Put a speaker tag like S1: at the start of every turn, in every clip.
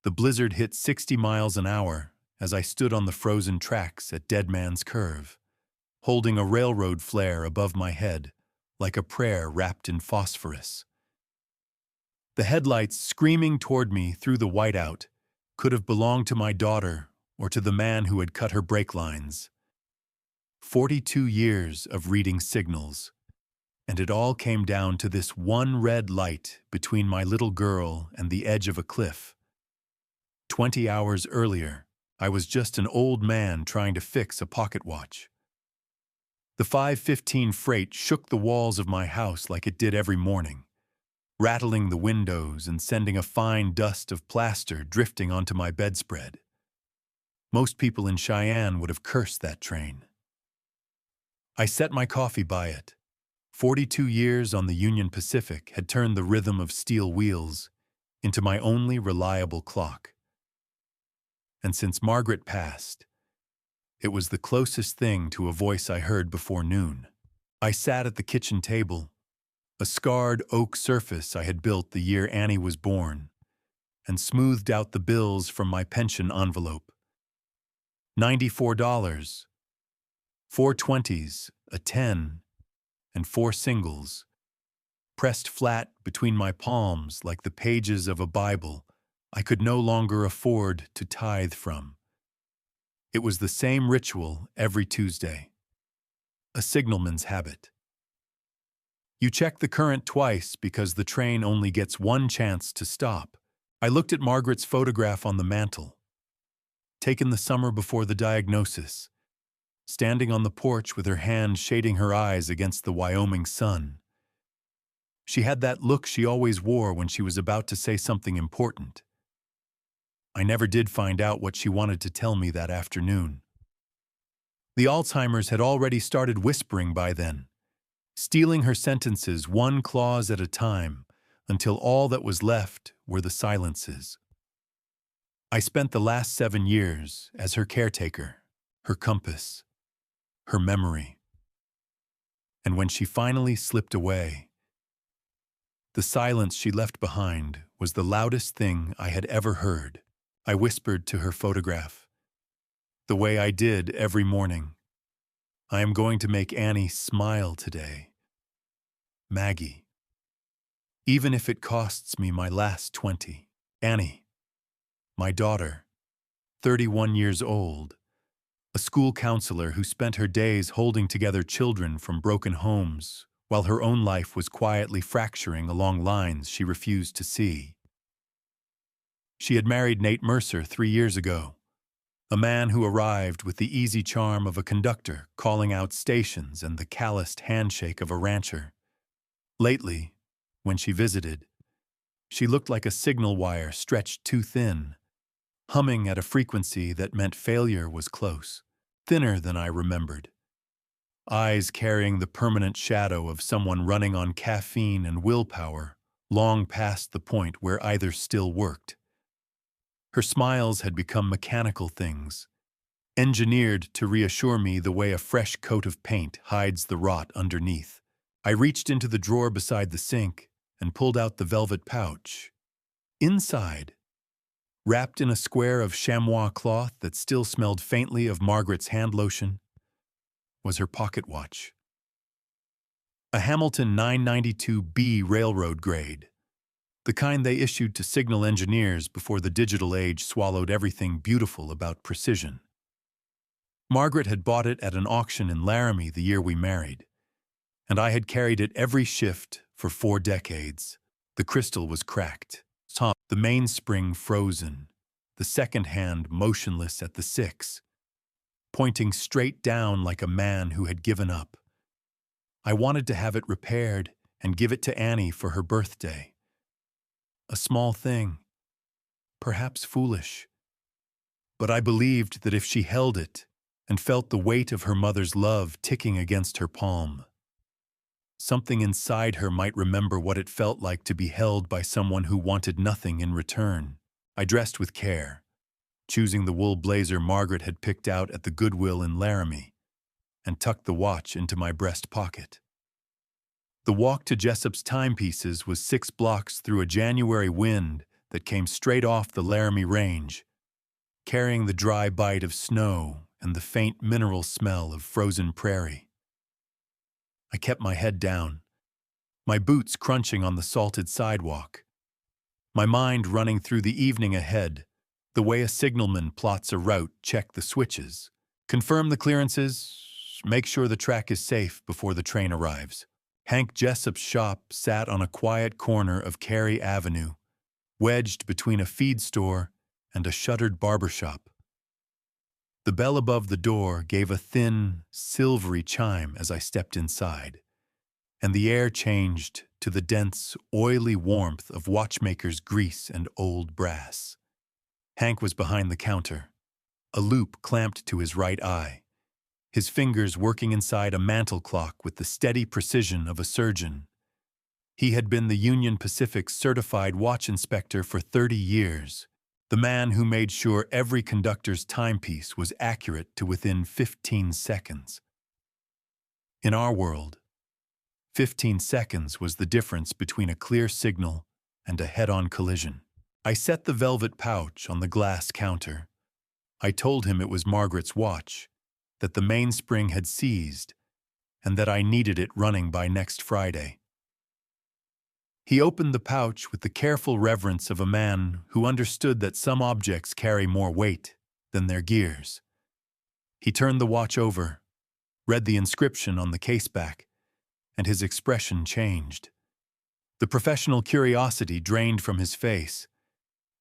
S1: The blizzard hit 60 miles an hour as I stood on the frozen tracks at Dead Man's Curve, holding a railroad flare above my head, like a prayer wrapped in phosphorus. The headlights screaming toward me through the whiteout could have belonged to my daughter or to the man who had cut her brake lines. 42 years of reading signals, and it all came down to this one red light between my little girl and the edge of a cliff. 20 hours earlier, I was just an old man trying to fix a pocket watch. The 5:15 freight shook the walls of my house like it did every morning, rattling the windows and sending a fine dust of plaster drifting onto my bedspread. Most people in Cheyenne would have cursed that train. I set my coffee by it. 42 years on the Union Pacific had turned the rhythm of steel wheels into my only reliable clock. And since Margaret passed, it was the closest thing to a voice I heard before noon. I sat at the kitchen table, a scarred oak surface I had built the year Annie was born, and smoothed out the bills from my pension envelope. $94, 4 20s, a 10, and 4 singles, pressed flat between my palms like the pages of a Bible I could no longer afford to tithe from. It was the same ritual every Tuesday, a signalman's habit. You check the current twice because the train only gets one chance to stop. I looked at Margaret's photograph on the mantel, taken the summer before the diagnosis, standing on the porch with her hand shading her eyes against the Wyoming sun. She had that look she always wore when she was about to say something important. I never did find out what she wanted to tell me that afternoon. The Alzheimer's had already started whispering by then, stealing her sentences one clause at a time until all that was left were the silences. I spent the last 7 years as her caretaker, her compass, her memory. And when she finally slipped away, the silence she left behind was the loudest thing I had ever heard. I whispered to her photograph, the way I did every morning. I am going to make Annie smile today. Maggie. Even if it costs me my last 20. Annie, my daughter, 31 years old, a school counselor who spent her days holding together children from broken homes while her own life was quietly fracturing along lines she refused to see. She had married Nate Mercer 3 years ago, a man who arrived with the easy charm of a conductor calling out stations and the calloused handshake of a rancher. Lately, when she visited, she looked like a signal wire stretched too thin, humming at a frequency that meant failure was close, thinner than I remembered. Eyes carrying the permanent shadow of someone running on caffeine and willpower, long past the point where either still worked. Her smiles had become mechanical things, engineered to reassure me the way a fresh coat of paint hides the rot underneath. I reached into the drawer beside the sink and pulled out the velvet pouch. Inside, wrapped in a square of chamois cloth that still smelled faintly of Margaret's hand lotion, was her pocket watch. A Hamilton 992B railroad grade, the kind they issued to signal engineers before the digital age swallowed everything beautiful about precision. Margaret had bought it at an auction in Laramie the year we married, and I had carried it every shift for 4 decades. The crystal was cracked, the mainspring frozen, the second hand motionless at the 6, pointing straight down like a man who had given up. I wanted to have it repaired and give it to Annie for her birthday. A small thing, perhaps foolish, but I believed that if she held it and felt the weight of her mother's love ticking against her palm, something inside her might remember what it felt like to be held by someone who wanted nothing in return. I dressed with care, choosing the wool blazer Margaret had picked out at the Goodwill in Laramie, and tucked the watch into my breast pocket. The walk to Jessup's timepieces was 6 blocks through a January wind that came straight off the Laramie Range, carrying the dry bite of snow and the faint mineral smell of frozen prairie. I kept my head down, my boots crunching on the salted sidewalk, my mind running through the evening ahead, the way a signalman plots a route, check the switches, confirm the clearances, make sure the track is safe before the train arrives. Hank Jessup's shop sat on a quiet corner of Cary Avenue, wedged between a feed store and a shuttered barber shop. The bell above the door gave a thin, silvery chime as I stepped inside, and the air changed to the dense, oily warmth of watchmaker's grease and old brass. Hank was behind the counter, a loop clamped to his right eye, his fingers working inside a mantel clock with the steady precision of a surgeon. He had been the Union Pacific's certified watch inspector for 30 years, the man who made sure every conductor's timepiece was accurate to within 15 seconds. In our world, 15 seconds was the difference between a clear signal and a head-on collision. I set the velvet pouch on the glass counter. I told him it was Margaret's watch, that the mainspring had seized, and that I needed it running by next Friday. He opened the pouch with the careful reverence of a man who understood that some objects carry more weight than their gears. He turned the watch over, read the inscription on the caseback, and his expression changed. The professional curiosity drained from his face,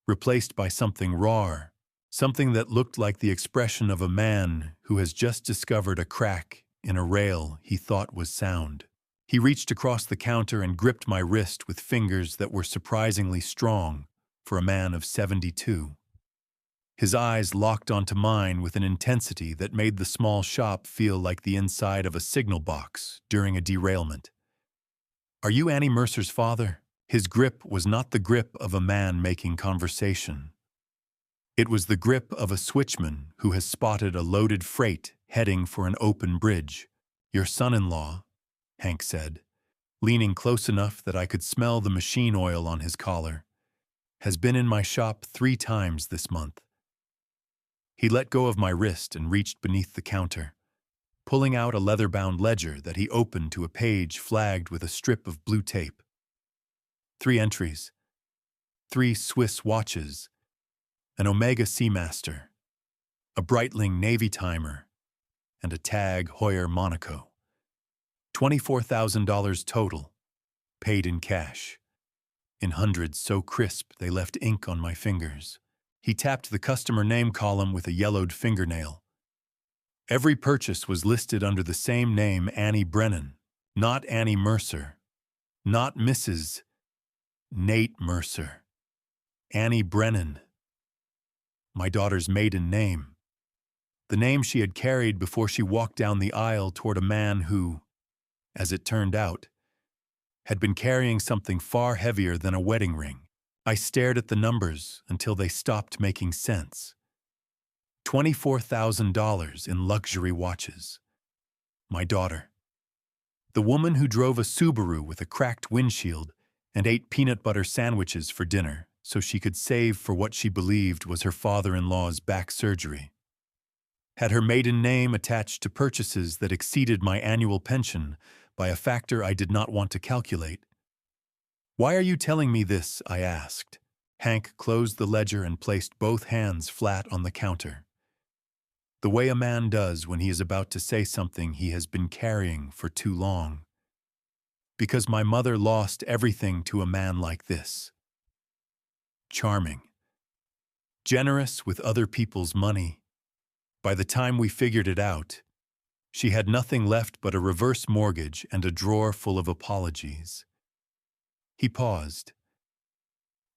S1: replaced by something raw, something that looked like the expression of a man who has just discovered a crack in a rail he thought was sound. He reached across the counter and gripped my wrist with fingers that were surprisingly strong for a man of 72. His eyes locked onto mine with an intensity that made the small shop feel like the inside of a signal box during a derailment. "Are you Annie Mercer's father?" His grip was not the grip of a man making conversation. It was the grip of a switchman who has spotted a loaded freight heading for an open bridge. "Your son-in-law," Hank said, leaning close enough that I could smell the machine oil on his collar, "has been in my shop 3 times this month." He let go of my wrist and reached beneath the counter, pulling out a leather-bound ledger that he opened to a page flagged with a strip of blue tape. 3 entries, 3 Swiss watches, an Omega Seamaster, a Breitling Navy timer, and a Tag Heuer Monaco. $24,000 total, paid in cash. In hundreds so crisp they left ink on my fingers. He tapped the customer name column with a yellowed fingernail. Every purchase was listed under the same name, Annie Brennan, not Annie Mercer, not Mrs. Nate Mercer. Annie Brennan. My daughter's maiden name. The name she had carried before she walked down the aisle toward a man who, as it turned out, had been carrying something far heavier than a wedding ring. I stared at the numbers until they stopped making sense. $24,000 in luxury watches. My daughter. The woman who drove a Subaru with a cracked windshield and ate peanut butter sandwiches for dinner so she could save for what she believed was her father-in-law's back surgery. Had her maiden name attached to purchases that exceeded my annual pension by a factor I did not want to calculate. "Why are you telling me this?" I asked. Hank closed the ledger and placed both hands flat on the counter. The way a man does when he is about to say something he has been carrying for too long. Because my mother lost everything to a man like this. Charming. Generous with other people's money. By the time we figured it out, she had nothing left but a reverse mortgage and a drawer full of apologies. He paused.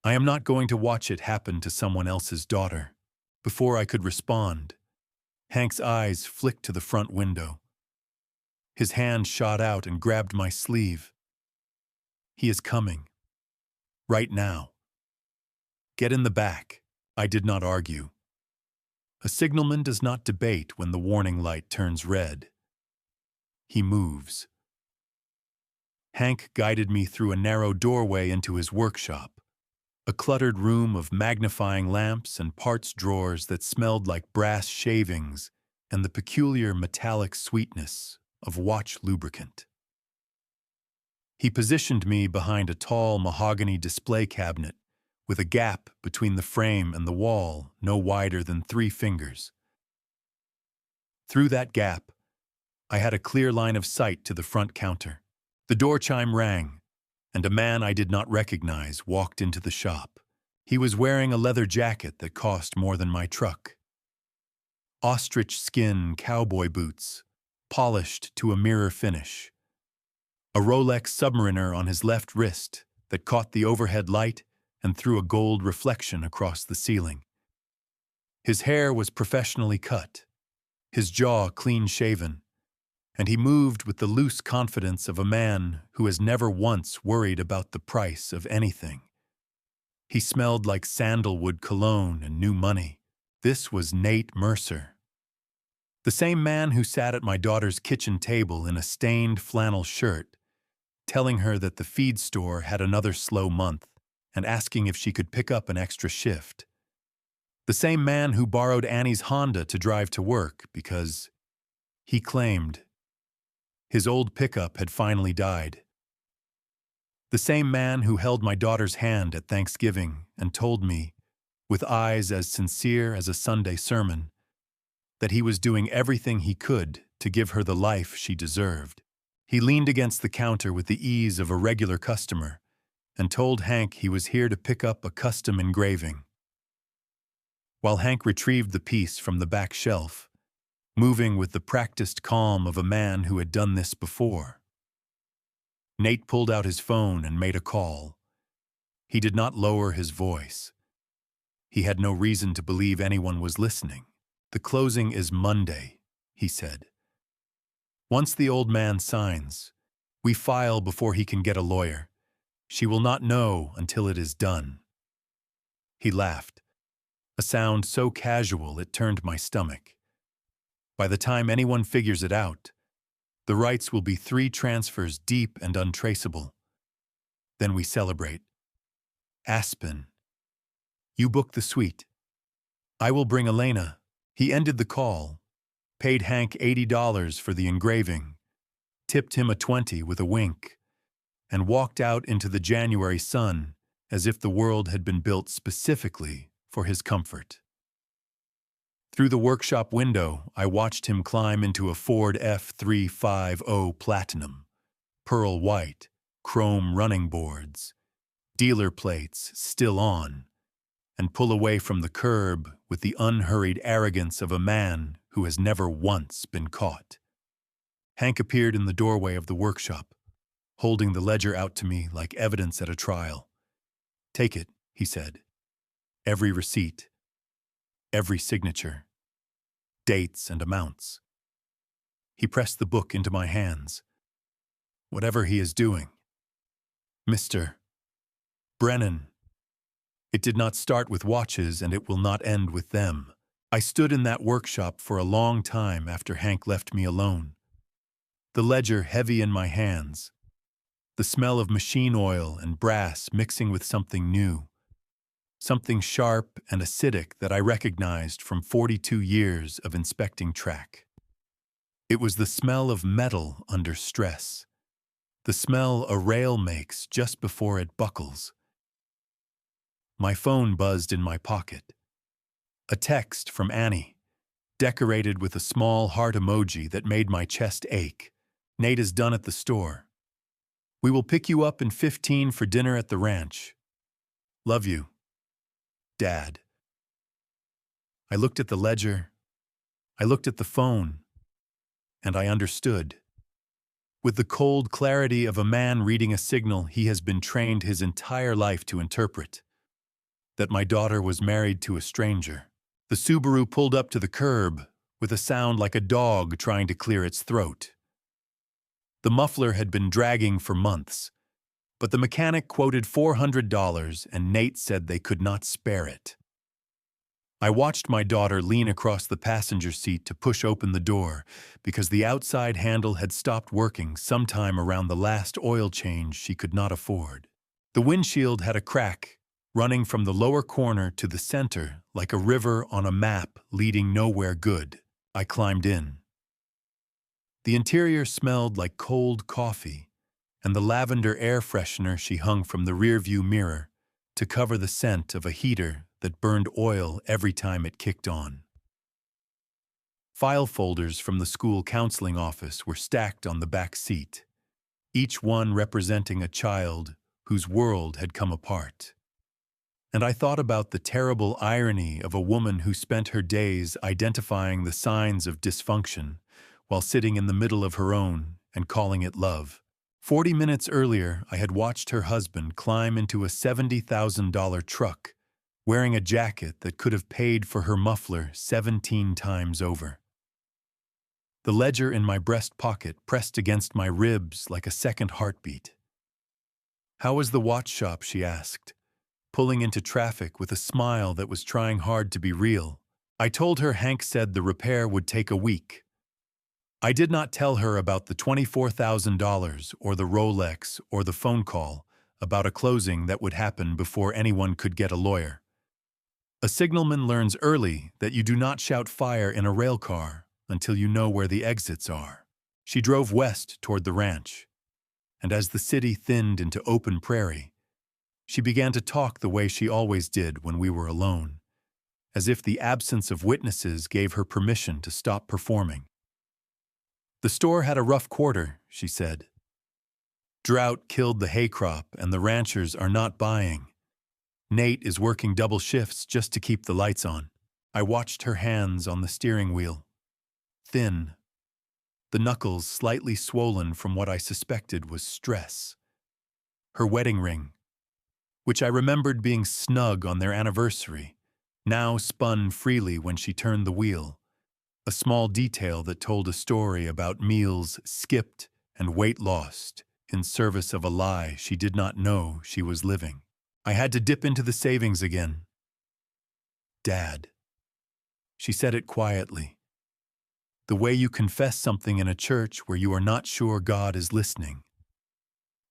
S1: "I am not going to watch it happen to someone else's daughter." Before I could respond, Hank's eyes flicked to the front window. His hand shot out and grabbed my sleeve. "He is coming. Right now. Get in the back." I did not argue. A signalman does not debate when the warning light turns red. He moves. Hank guided me through a narrow doorway into his workshop, A cluttered room of magnifying lamps and parts drawers that smelled like brass shavings and the peculiar metallic sweetness of watch lubricant. He positioned me behind a tall mahogany display cabinet with a gap between the frame and the wall no wider than 3 fingers. Through that gap, I had a clear line of sight to the front counter. The door chime rang, and a man I did not recognize walked into the shop. He was wearing a leather jacket that cost more than my truck. Ostrich skin cowboy boots, polished to a mirror finish. A Rolex submariner on his left wrist that caught the overhead light and threw a gold reflection across the ceiling. His hair was professionally cut, his jaw clean-shaven, and he moved with the loose confidence of a man who has never once worried about the price of anything. He smelled like sandalwood cologne and new money. This was Nate Mercer. The same man who sat at my daughter's kitchen table in a stained flannel shirt, telling her that the feed store had another slow month and asking if she could pick up an extra shift. The same man who borrowed Annie's Honda to drive to work because, he claimed, his old pickup had finally died. The same man who held my daughter's hand at Thanksgiving and told me, with eyes as sincere as a Sunday sermon, that he was doing everything he could to give her the life she deserved. He leaned against the counter with the ease of a regular customer and told Hank he was here to pick up a custom engraving. While Hank retrieved the piece from the back shelf, moving with the practiced calm of a man who had done this before, Nate pulled out his phone and made a call. He did not lower his voice. He had no reason to believe anyone was listening. "The closing is Monday," he said. "Once the old man signs, we file before he can get a lawyer. She will not know until it is done." He laughed, a sound so casual it turned my stomach. "By the time anyone figures it out, the rights will be 3 transfers deep and untraceable. Then we celebrate. Aspen, you book the suite. I will bring Elena." He ended the call, paid Hank $80 for the engraving, tipped him a 20 with a wink, and walked out into the January sun as if the world had been built specifically for his comfort. Through the workshop window, I watched him climb into a Ford F350 Platinum, pearl white, chrome running boards, dealer plates still on, and pull away from the curb with the unhurried arrogance of a man who has never once been caught. Hank appeared in the doorway of the workshop, holding the ledger out to me like evidence at a trial. "Take it," he said. "Every receipt, every signature, dates and amounts." He pressed the book into my hands. "Whatever he is doing, Mr. Brennan, it did not start with watches and it will not end with them." I stood in that workshop for a long time after Hank left me alone. The ledger heavy in my hands, the smell of machine oil and brass mixing with something new, something sharp and acidic that I recognized from 42 years of inspecting track. It was the smell of metal under stress, the smell a rail makes just before it buckles. My phone buzzed in my pocket. A text from Annie, decorated with a small heart emoji that made my chest ache. "Nate is done at the store. We will pick you up in 15 for dinner at the ranch. Love you, Dad." I looked at the ledger, I looked at the phone, and I understood. With the cold clarity of a man reading a signal he has been trained his entire life to interpret, that my daughter was married to a stranger. The Subaru pulled up to the curb with a sound like a dog trying to clear its throat. The muffler had been dragging for months, but the mechanic quoted $400 and Nate said they could not spare it. I watched my daughter lean across the passenger seat to push open the door because the outside handle had stopped working sometime around the last oil change she could not afford. The windshield had a crack running from the lower corner to the center like a river on a map leading nowhere good. I climbed in. The interior smelled like cold coffee, and the lavender air freshener she hung from the rearview mirror to cover the scent of a heater that burned oil every time it kicked on. File folders from the school counseling office were stacked on the back seat, each one representing a child whose world had come apart. And I thought about the terrible irony of a woman who spent her days identifying the signs of dysfunction while sitting in the middle of her own and calling it love. 40 minutes earlier, I had watched her husband climb into a $70,000 truck, wearing a jacket that could have paid for her muffler 17 times over. The ledger in my breast pocket pressed against my ribs like a second heartbeat. "How was the watch shop?" she asked, pulling into traffic with a smile that was trying hard to be real. I told her Hank said the repair would take a week. I did not tell her about the $24,000 or the Rolex or the phone call about a closing that would happen before anyone could get a lawyer. A signalman learns early that you do not shout fire in a rail car until you know where the exits are. She drove west toward the ranch, and as the city thinned into open prairie, she began to talk the way she always did when we were alone, as if the absence of witnesses gave her permission to stop performing. "The store had a rough quarter," she said. "Drought killed the hay crop and the ranchers are not buying. Nate is working double shifts just to keep the lights on." I watched her hands on the steering wheel. Thin, the knuckles slightly swollen from what I suspected was stress. Her wedding ring, which I remembered being snug on their anniversary, now spun freely when she turned the wheel, a small detail that told a story about meals skipped and weight lost in service of a lie she did not know she was living. I had to dip into the savings again. "Dad." She said it quietly. The way you confess something in a church where you are not sure God is listening.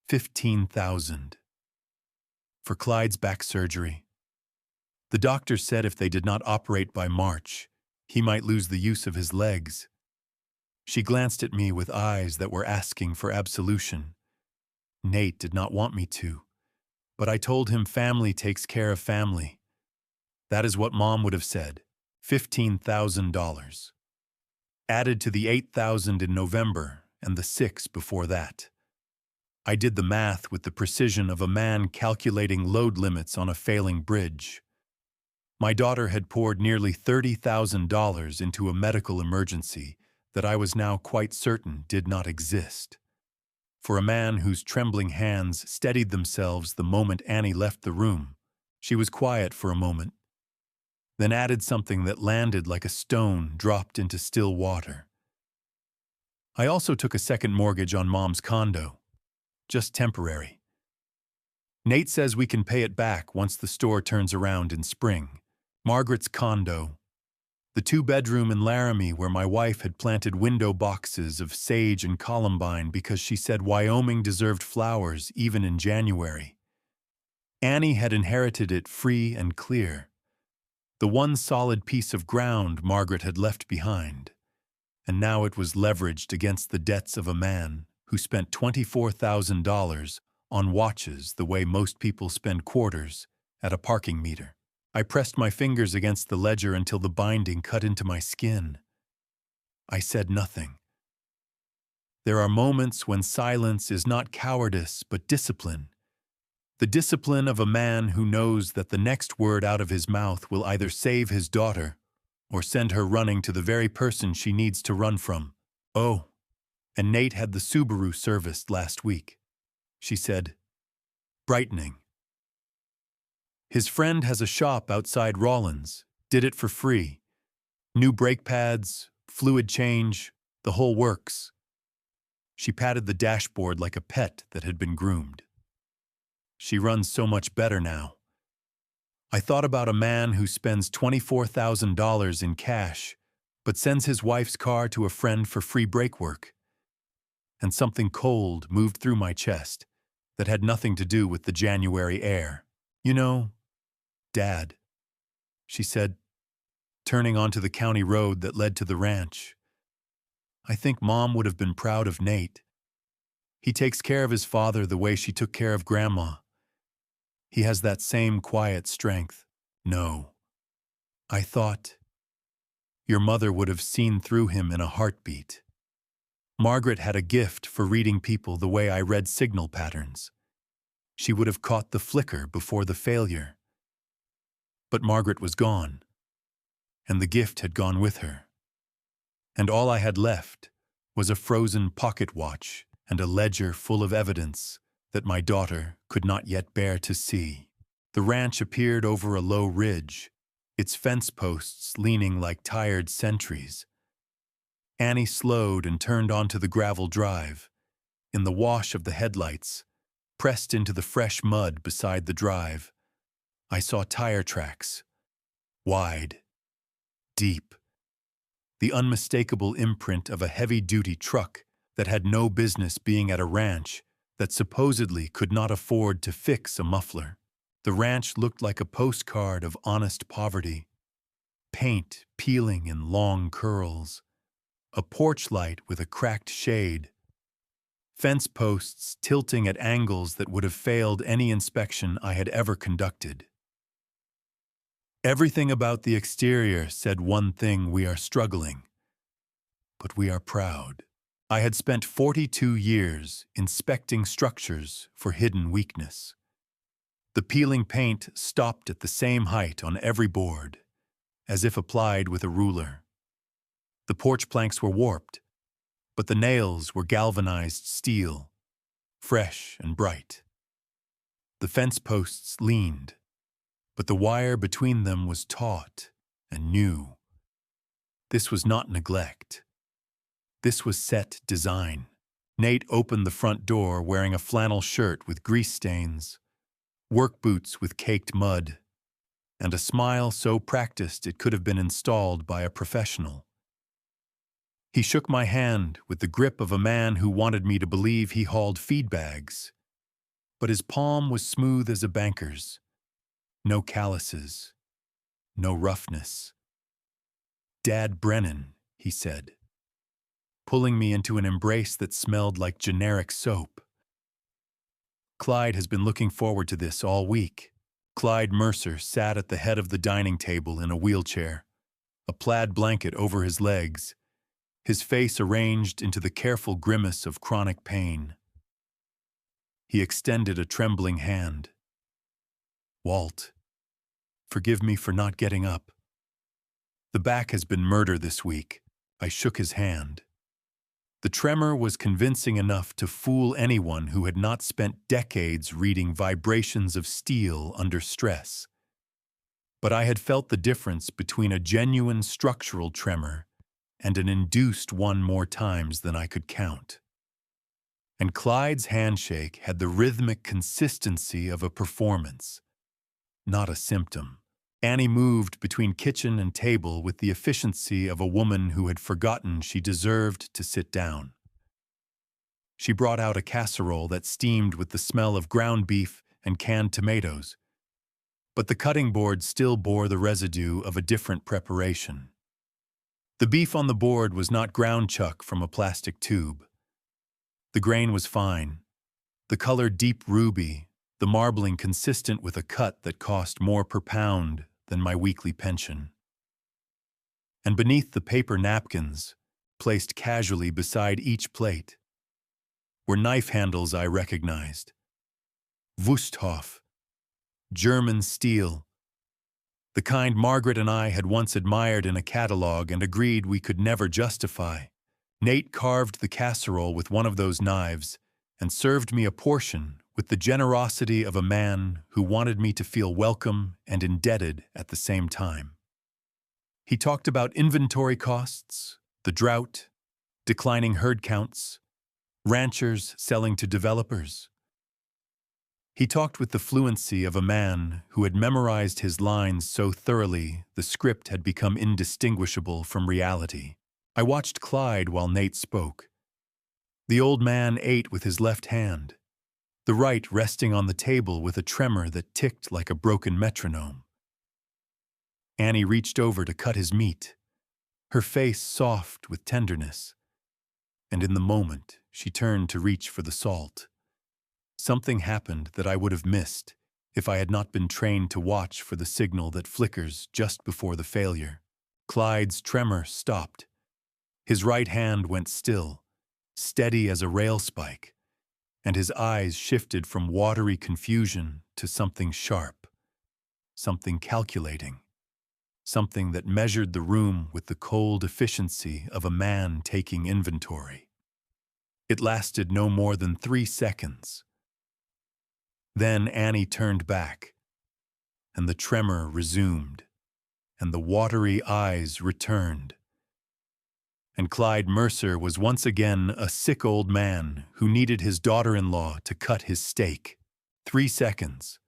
S1: 15,000. For Clyde's back surgery. The doctor said if they did not operate by March, he might lose the use of his legs. She glanced at me with eyes that were asking for absolution. Nate did not want me to, but I told him family takes care of family. That is what Mom would have said. $15,000. Added to the 8,000 in November and the 6 before that. I did the math with the precision of a man calculating load limits on a failing bridge. My daughter had poured nearly $30,000 into a medical emergency that I was now quite certain did not exist. For a man whose trembling hands steadied themselves the moment Annie left the room, she was quiet for a moment, then added something that landed like a stone dropped into still water. "I also took a second mortgage on Mom's condo. Just temporary. Nate says we can pay it back once the store turns around in spring. Margaret's condo, the 2-bedroom in Laramie where my wife had planted window boxes of sage and columbine because she said Wyoming deserved flowers even in January. Annie had inherited it free and clear. The one solid piece of ground Margaret had left behind, and now it was leveraged against the debts of a man who spent $24,000 on watches the way most people spend quarters at a parking meter. I pressed my fingers against the ledger until the binding cut into my skin. I said nothing. There are moments when silence is not cowardice but discipline. The discipline of a man who knows that the next word out of his mouth will either save his daughter or send her running to the very person she needs to run from. "Oh, and Nate had the Subaru serviced last week," she said, brightening. "His friend has a shop outside Rollins, did it for free. New brake pads, fluid change, the whole works." She patted the dashboard like a pet that had been groomed. "She runs so much better now." I thought about a man who spends $24,000 in cash, but sends his wife's car to a friend for free brake work. And something cold moved through my chest that had nothing to do with the January air. "You know, Dad," she said, turning onto the county road that led to the ranch. "I think Mom would have been proud of Nate. He takes care of his father the way she took care of Grandma. He has that same quiet strength." "No," I thought. "Your mother would have seen through him in a heartbeat." Margaret had a gift for reading people the way I read signal patterns. She would have caught the flicker before the failure. But Margaret was gone, and the gift had gone with her. And all I had left was a frozen pocket watch and a ledger full of evidence that my daughter could not yet bear to see. The ranch appeared over a low ridge, its fence posts leaning like tired sentries. Annie slowed and turned onto the gravel drive. In the wash of the headlights, pressed into the fresh mud beside the drive, I saw tire tracks, wide, deep, the unmistakable imprint of a heavy-duty truck that had no business being at a ranch that supposedly could not afford to fix a muffler. The ranch looked like a postcard of honest poverty, paint peeling in long curls, a porch light with a cracked shade, fence posts tilting at angles that would have failed any inspection I had ever conducted. Everything about the exterior said one thing: we are struggling, but we are proud. I had spent 42 years inspecting structures for hidden weakness. The peeling paint stopped at the same height on every board, as if applied with a ruler. The porch planks were warped, but the nails were galvanized steel, fresh and bright. The fence posts leaned, but the wire between them was taut and new. This was not neglect. This was set design. Nate opened the front door wearing a flannel shirt with grease stains, work boots with caked mud, and a smile so practiced it could have been installed by a professional. He shook my hand with the grip of a man who wanted me to believe he hauled feed bags, but his palm was smooth as a banker's. No calluses, no roughness. "Dad Brennan," he said, pulling me into an embrace that smelled like generic soap. "Clyde has been looking forward to this all week." Clyde Mercer sat at the head of the dining table in a wheelchair, a plaid blanket over his legs, his face arranged into the careful grimace of chronic pain. He extended a trembling hand. "Walt, forgive me for not getting up. The back has been murder this week." I shook his hand. The tremor was convincing enough to fool anyone who had not spent decades reading vibrations of steel under stress. But I had felt the difference between a genuine structural tremor and an induced one more times than I could count. And Clyde's handshake had the rhythmic consistency of a performance, not a symptom. Annie moved between kitchen and table with the efficiency of a woman who had forgotten she deserved to sit down. She brought out a casserole that steamed with the smell of ground beef and canned tomatoes, but the cutting board still bore the residue of a different preparation. The beef on the board was not ground chuck from a plastic tube. The grain was fine, the color deep ruby, the marbling consistent with a cut that cost more per pound than my weekly pension. And beneath the paper napkins, placed casually beside each plate, were knife handles I recognized. Wusthof, German steel, the kind Margaret and I had once admired in a catalog and agreed we could never justify. Nate carved the casserole with one of those knives and served me a portion with the generosity of a man who wanted me to feel welcome and indebted at the same time. He talked about inventory costs, the drought, declining herd counts, ranchers selling to developers. He talked with the fluency of a man who had memorized his lines so thoroughly the script had become indistinguishable from reality. I watched Clyde while Nate spoke. The old man ate with his left hand, the right resting on the table with a tremor that ticked like a broken metronome. Annie reached over to cut his meat, her face soft with tenderness, and in the moment she turned to reach for the salt. Something happened that I would have missed if I had not been trained to watch for the signal that flickers just before the failure. Clyde's tremor stopped. His right hand went still, steady as a rail spike, and his eyes shifted from watery confusion to something sharp, something calculating, something that measured the room with the cold efficiency of a man taking inventory. It lasted no more than 3 seconds. Then Annie turned back, and the tremor resumed, and the watery eyes returned. And Clyde Mercer was once again a sick old man who needed his daughter-in-law to cut his steak. 3 seconds.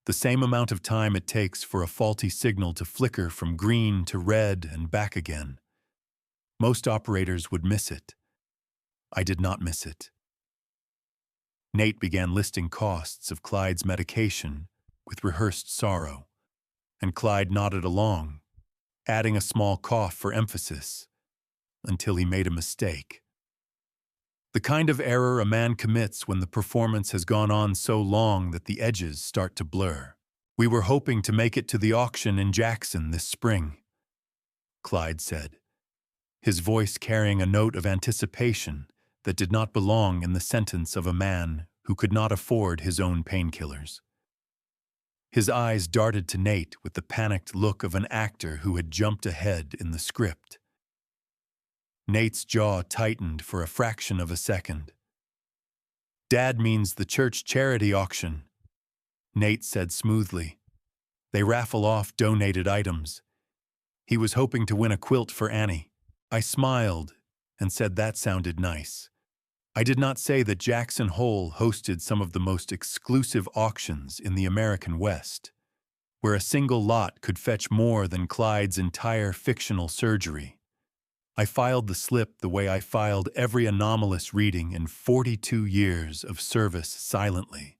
S1: The same amount of time it takes for a faulty signal to flicker from green to red and back again. Most operators would miss it. I did not miss it. Nate began listing costs of Clyde's medication with rehearsed sorrow, and Clyde nodded along, adding a small cough for emphasis, until he made a mistake. The kind of error a man commits when the performance has gone on so long that the edges start to blur. "We were hoping to make it to the auction in Jackson this spring," Clyde said, his voice carrying a note of anticipation that did not belong in the sentence of a man who could not afford his own painkillers. His eyes darted to Nate with the panicked look of an actor who had jumped ahead in the script. Nate's jaw tightened for a fraction of a second. "Dad means the church charity auction," Nate said smoothly. "They raffle off donated items. He was hoping to win a quilt for Annie." I smiled and said that sounded nice. I did not say that Jackson Hole hosted some of the most exclusive auctions in the American West, where a single lot could fetch more than Clyde's entire fictional surgery. I filed the slip the way I filed every anomalous reading in 42 years of service silently,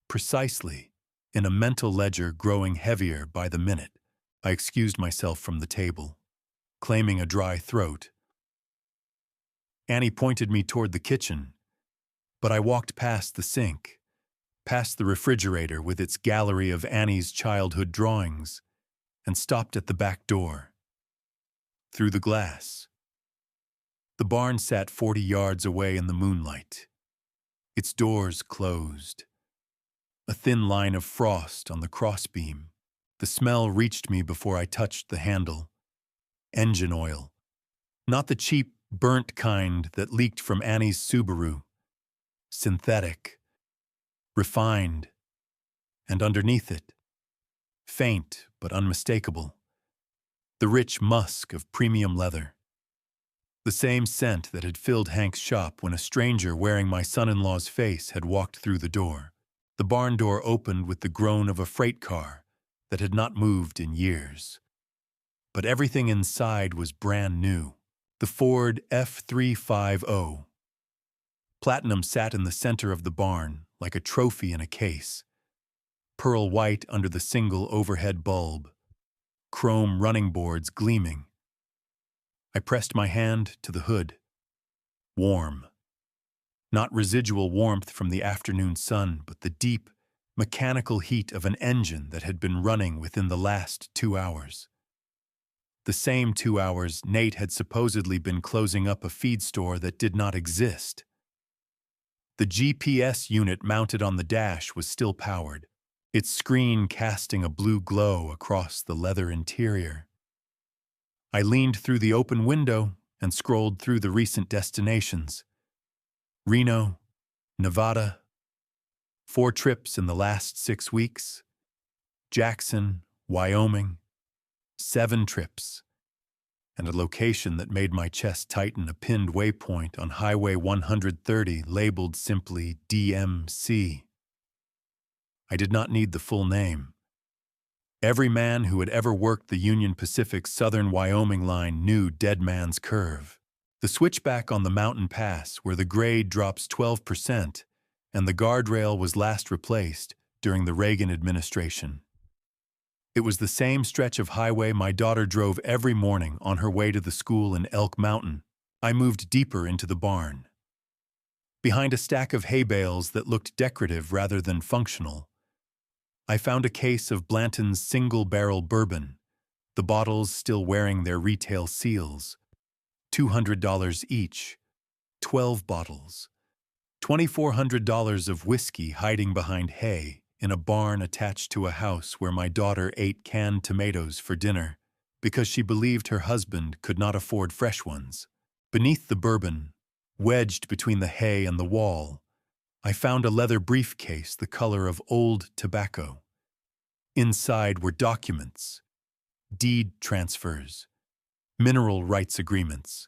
S1: precisely, in a mental ledger growing heavier by the minute. I excused myself from the table, claiming a dry throat. Annie pointed me toward the kitchen, but I walked past the sink, past the refrigerator with its gallery of Annie's childhood drawings, and stopped at the back door. Through the glass. The barn sat 40 yards away in the moonlight, its doors closed. A thin line of frost on the crossbeam. The smell reached me before I touched the handle. Engine oil. Not the cheap, burnt kind that leaked from Annie's Subaru. Synthetic. Refined. And underneath it, faint but unmistakable, the rich musk of premium leather. The same scent that had filled Hank's shop when a stranger wearing my son-in-law's face had walked through the door. The barn door opened with the groan of a freight car that had not moved in years. But everything inside was brand new. The Ford F350. Platinum sat in the center of the barn like a trophy in a case. Pearl white under the single overhead bulb. Chrome running boards gleaming. I pressed my hand to the hood. Warm. Not residual warmth from the afternoon sun, but the deep, mechanical heat of an engine that had been running within the last 2 hours. The same 2 hours Nate had supposedly been closing up a feed store that did not exist. The GPS unit mounted on the dash was still powered, its screen casting a blue glow across the leather interior. I leaned through the open window and scrolled through the recent destinations. Reno, Nevada, 4 trips in the last 6 weeks. Jackson, Wyoming, 7 trips. And a location that made my chest tighten, a pinned waypoint on Highway 130 labeled simply DMC. I did not need the full name. Every man who had ever worked the Union Pacific Southern Wyoming line knew Dead Man's Curve, the switchback on the mountain pass where the grade drops 12% and the guardrail was last replaced during the Reagan administration. It was the same stretch of highway my daughter drove every morning on her way to the school in Elk Mountain. I moved deeper into the barn. Behind a stack of hay bales that looked decorative rather than functional, I found a case of Blanton's single-barrel bourbon, the bottles still wearing their retail seals. $200 each, 12 bottles. $2,400 of whiskey hiding behind hay in a barn attached to a house where my daughter ate canned tomatoes for dinner because she believed her husband could not afford fresh ones. Beneath the bourbon, wedged between the hay and the wall, I found a leather briefcase the color of old tobacco. Inside were documents, deed transfers, mineral rights agreements,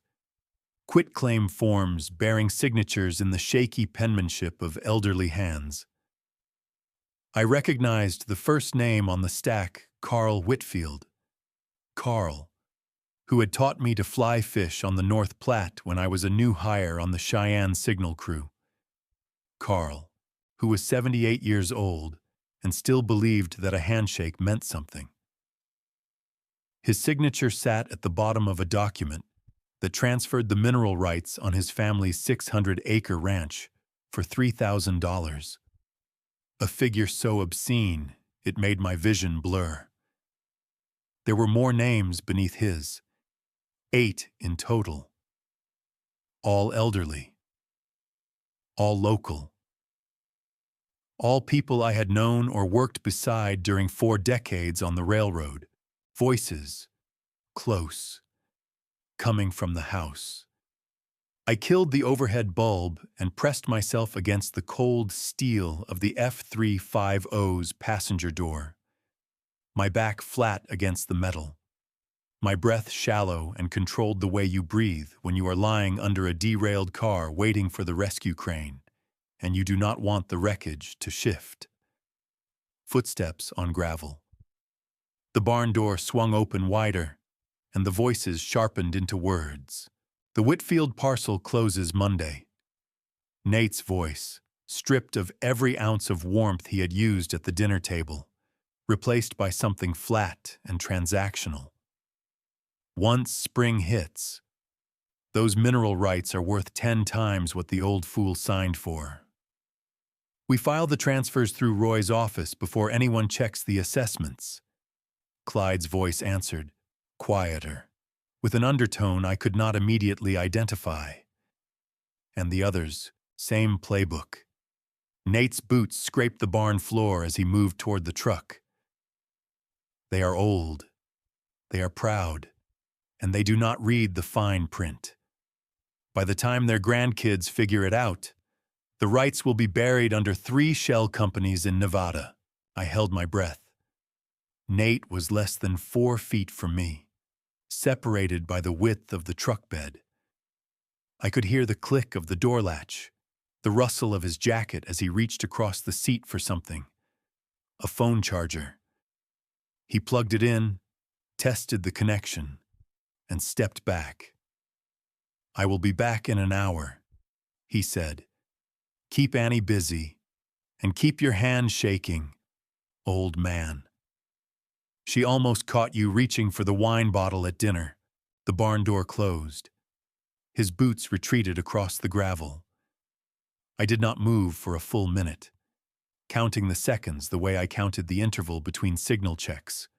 S1: quitclaim forms bearing signatures in the shaky penmanship of elderly hands. I recognized the first name on the stack, Carl Whitfield. Carl, who had taught me to fly fish on the North Platte when I was a new hire on the Cheyenne signal crew. Carl, who was 78 years old and still believed that a handshake meant something. His signature sat at the bottom of a document that transferred the mineral rights on his family's 600-acre ranch for $3,000. A figure so obscene it made my vision blur. There were more names beneath his, 8 in total. All elderly. All local. All people I had known or worked beside during 4 decades on the railroad. Voices, close, coming from the house. I killed the overhead bulb and pressed myself against the cold steel of the F350's passenger door, my back flat against the metal, my breath shallow and controlled the way you breathe when you are lying under a derailed car waiting for the rescue crane, and you do not want the wreckage to shift. Footsteps on gravel. The barn door swung open wider, and the voices sharpened into words. The Whitfield parcel closes Monday. Nate's voice, stripped of every ounce of warmth he had used at the dinner table, replaced by something flat and transactional. Once spring hits, those mineral rights are worth 10 times what the old fool signed for. We file the transfers through Roy's office before anyone checks the assessments. Clyde's voice answered, quieter, with an undertone I could not immediately identify. And the others, same playbook. Nate's boots scraped the barn floor as he moved toward the truck. They are old, they are proud, and they do not read the fine print. By the time their grandkids figure it out, the rights will be buried under 3 shell companies in Nevada. I held my breath. Nate was less than 4 feet from me, separated by the width of the truck bed. I could hear the click of the door latch, the rustle of his jacket as he reached across the seat for something. A phone charger. He plugged it in, tested the connection, and stepped back. I will be back in an hour, he said. Keep Annie busy, and keep your hand shaking, old man. She almost caught you reaching for the wine bottle at dinner. The barn door closed. His boots retreated across the gravel. I did not move for a full minute, counting the seconds the way I counted the interval between signal checks,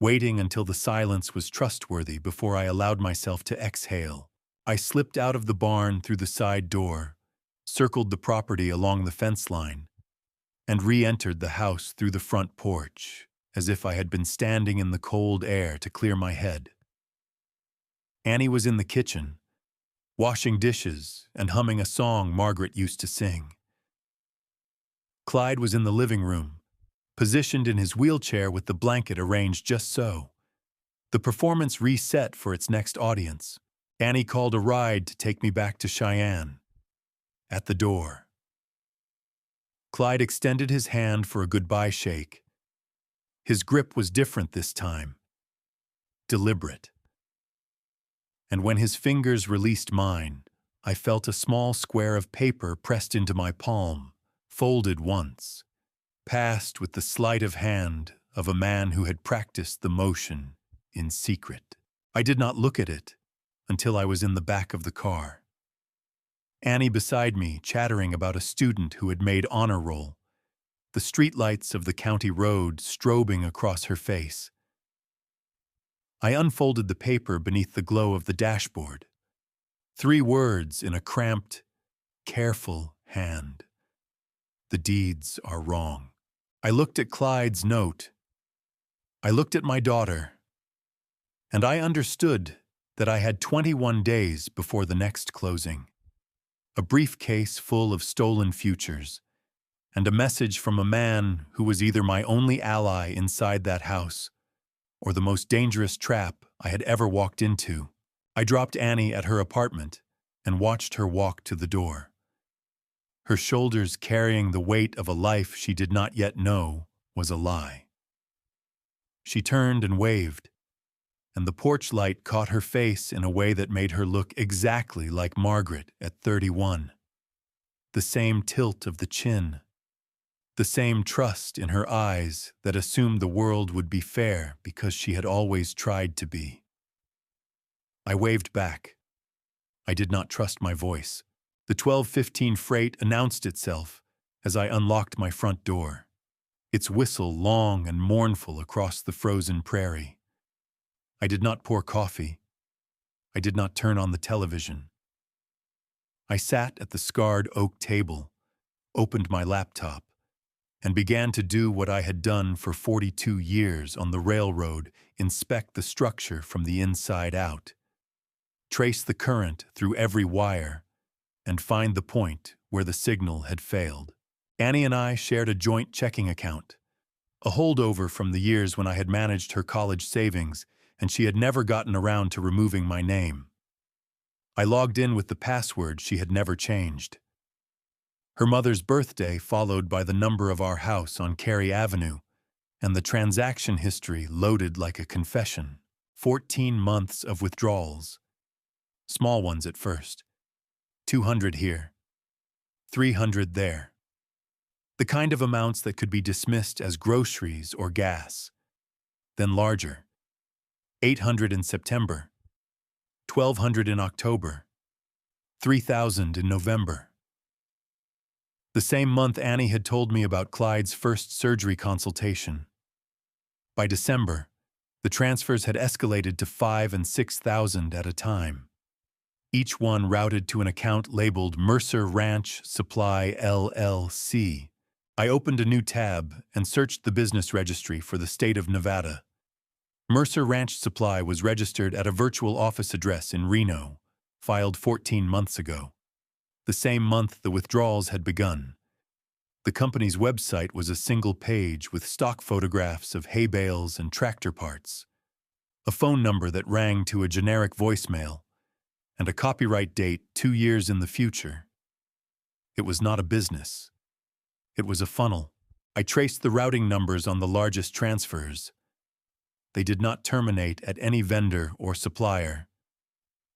S1: waiting until the silence was trustworthy before I allowed myself to exhale. I slipped out of the barn through the side door, circled the property along the fence line, and re-entered the house through the front porch, as if I had been standing in the cold air to clear my head. Annie was in the kitchen, washing dishes and humming a song Margaret used to sing. Clyde was in the living room, positioned in his wheelchair with the blanket arranged just so. The performance reset for its next audience. Annie called a ride to take me back to Cheyenne. At the door, Clyde extended his hand for a goodbye shake. His grip was different this time, deliberate. And when his fingers released mine, I felt a small square of paper pressed into my palm, folded once, passed with the sleight of hand of a man who had practiced the motion in secret. I did not look at it until I was in the back of the car. Annie beside me chattering about a student who had made honor roll, the streetlights of the county road strobing across her face. I unfolded the paper beneath the glow of the dashboard. 3 words in a cramped, careful hand. The deeds are wrong. I looked at Clyde's note. I looked at my daughter. And I understood that I had 21 days before the next closing. A briefcase full of stolen futures, and a message from a man who was either my only ally inside that house or the most dangerous trap I had ever walked into. I dropped Annie at her apartment and watched her walk to the door. Her shoulders carrying the weight of a life she did not yet know was a lie. She turned and waved, and the porch light caught her face in a way that made her look exactly like Margaret at 31. The same tilt of the chin, the same trust in her eyes that assumed the world would be fair because she had always tried to be. I waved back. I did not trust my voice. The 12:15 freight announced itself as I unlocked my front door, its whistle long and mournful across the frozen prairie. I did not pour coffee. I did not turn on the television. I sat at the scarred oak table, opened my laptop, and began to do what I had done for 42 years on the railroad: inspect the structure from the inside out, trace the current through every wire, and find the point where the signal had failed. Annie and I shared a joint checking account, a holdover from the years when I had managed her college savings and she had never gotten around to removing my name. I logged in with the password she had never changed. Her mother's birthday followed by the number of our house on Cary Avenue, and the transaction history loaded like a confession. 14 months of withdrawals. Small ones at first. 200 here. 300 there. The kind of amounts that could be dismissed as groceries or gas. Then larger. 800 in September. 1,200 in October. 3,000 in November. The same month Annie had told me about Clyde's first surgery consultation. By December, the transfers had escalated to 5,000 and 6,000 at a time, each one routed to an account labeled Mercer Ranch Supply LLC. I opened a new tab and searched the business registry for the state of Nevada. Mercer Ranch Supply was registered at a virtual office address in Reno, filed 14 months ago. The same month the withdrawals had begun. The company's website was a single page with stock photographs of hay bales and tractor parts, a phone number that rang to a generic voicemail, and a copyright date 2 years in the future. It was not a business. It was a funnel. I traced the routing numbers on the largest transfers. They did not terminate at any vendor or supplier.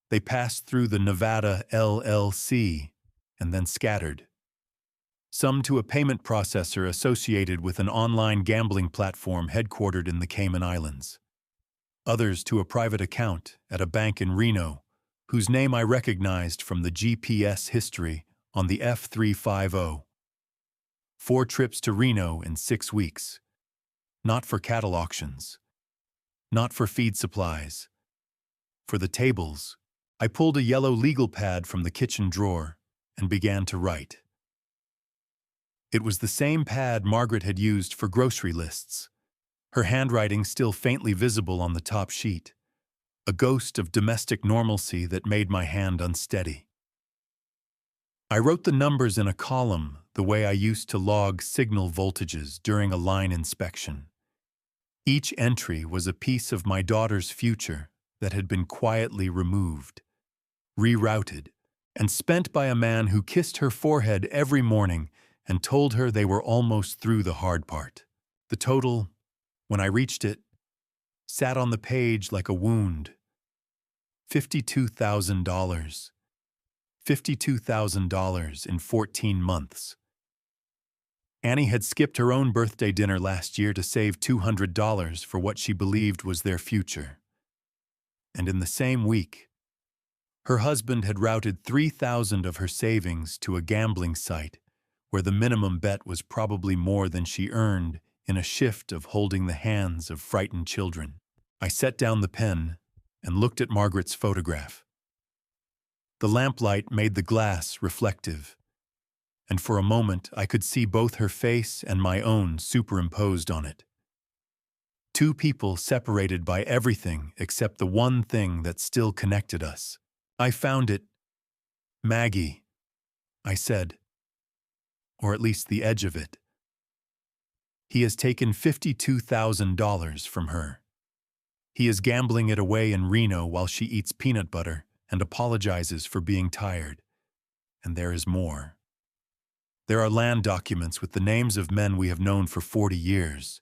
S1: They passed through the Nevada LLC and then scattered. Some to a payment processor associated with an online gambling platform headquartered in the Cayman Islands. Others to a private account at a bank in Reno, whose name I recognized from the GPS history on the F350. 4 trips to Reno in 6 weeks. Not for cattle auctions. Not for feed supplies. For the tables, I pulled a yellow legal pad from the kitchen drawer and began to write. It was the same pad Margaret had used for grocery lists, her handwriting still faintly visible on the top sheet, a ghost of domestic normalcy that made my hand unsteady. I wrote the numbers in a column the way I used to log signal voltages during a line inspection. Each entry was a piece of my daughter's future that had been quietly removed, rerouted, and spent by a man who kissed her forehead every morning and told her they were almost through the hard part. The total, when I reached it, sat on the page like a wound. $52,000. $52,000 in 14 months. Annie had skipped her own birthday dinner last year to save $200 for what she believed was their future. And in the same week, her husband had routed 3,000 of her savings to a gambling site where the minimum bet was probably more than she earned in a shift of holding the hands of frightened children. I set down the pen and looked at Margaret's photograph. The lamplight made the glass reflective, and for a moment I could see both her face and my own superimposed on it. Two people separated by everything except the one thing that still connected us. I found it. Maggie, I said. Or at least the edge of it. He has taken $52,000 from her. He is gambling it away in Reno while she eats peanut butter and apologizes for being tired. And there is more. There are land documents with the names of men we have known for 40 years,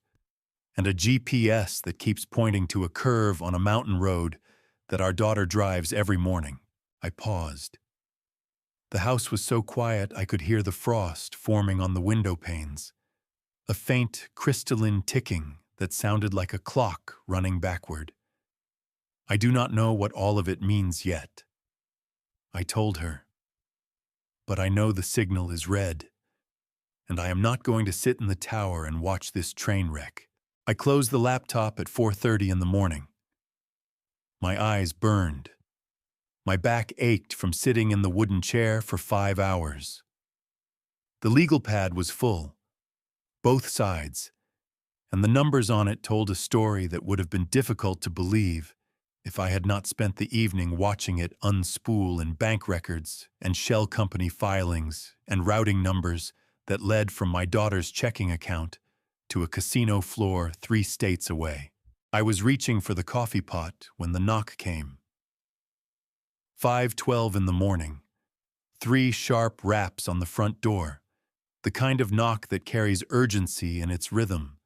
S1: and a GPS that keeps pointing to a curve on a mountain road that our daughter drives every morning. I paused. The house was so quiet I could hear the frost forming on the window panes, a faint crystalline ticking that sounded like a clock running backward. I do not know what all of it means yet. I told her. But I know the signal is red, and I am not going to sit in the tower and watch this train wreck. I closed the laptop at 4:30 in the morning. My eyes burned. My back ached from sitting in the wooden chair for 5 hours. The legal pad was full, both sides, and the numbers on it told a story that would have been difficult to believe if I had not spent the evening watching it unspool in bank records and shell company filings and routing numbers that led from my daughter's checking account to a casino floor 3 states away. I was reaching for the coffee pot when the knock came. 5:12 in the morning. 3 sharp raps on the front door, the kind of knock that carries urgency in its rhythm.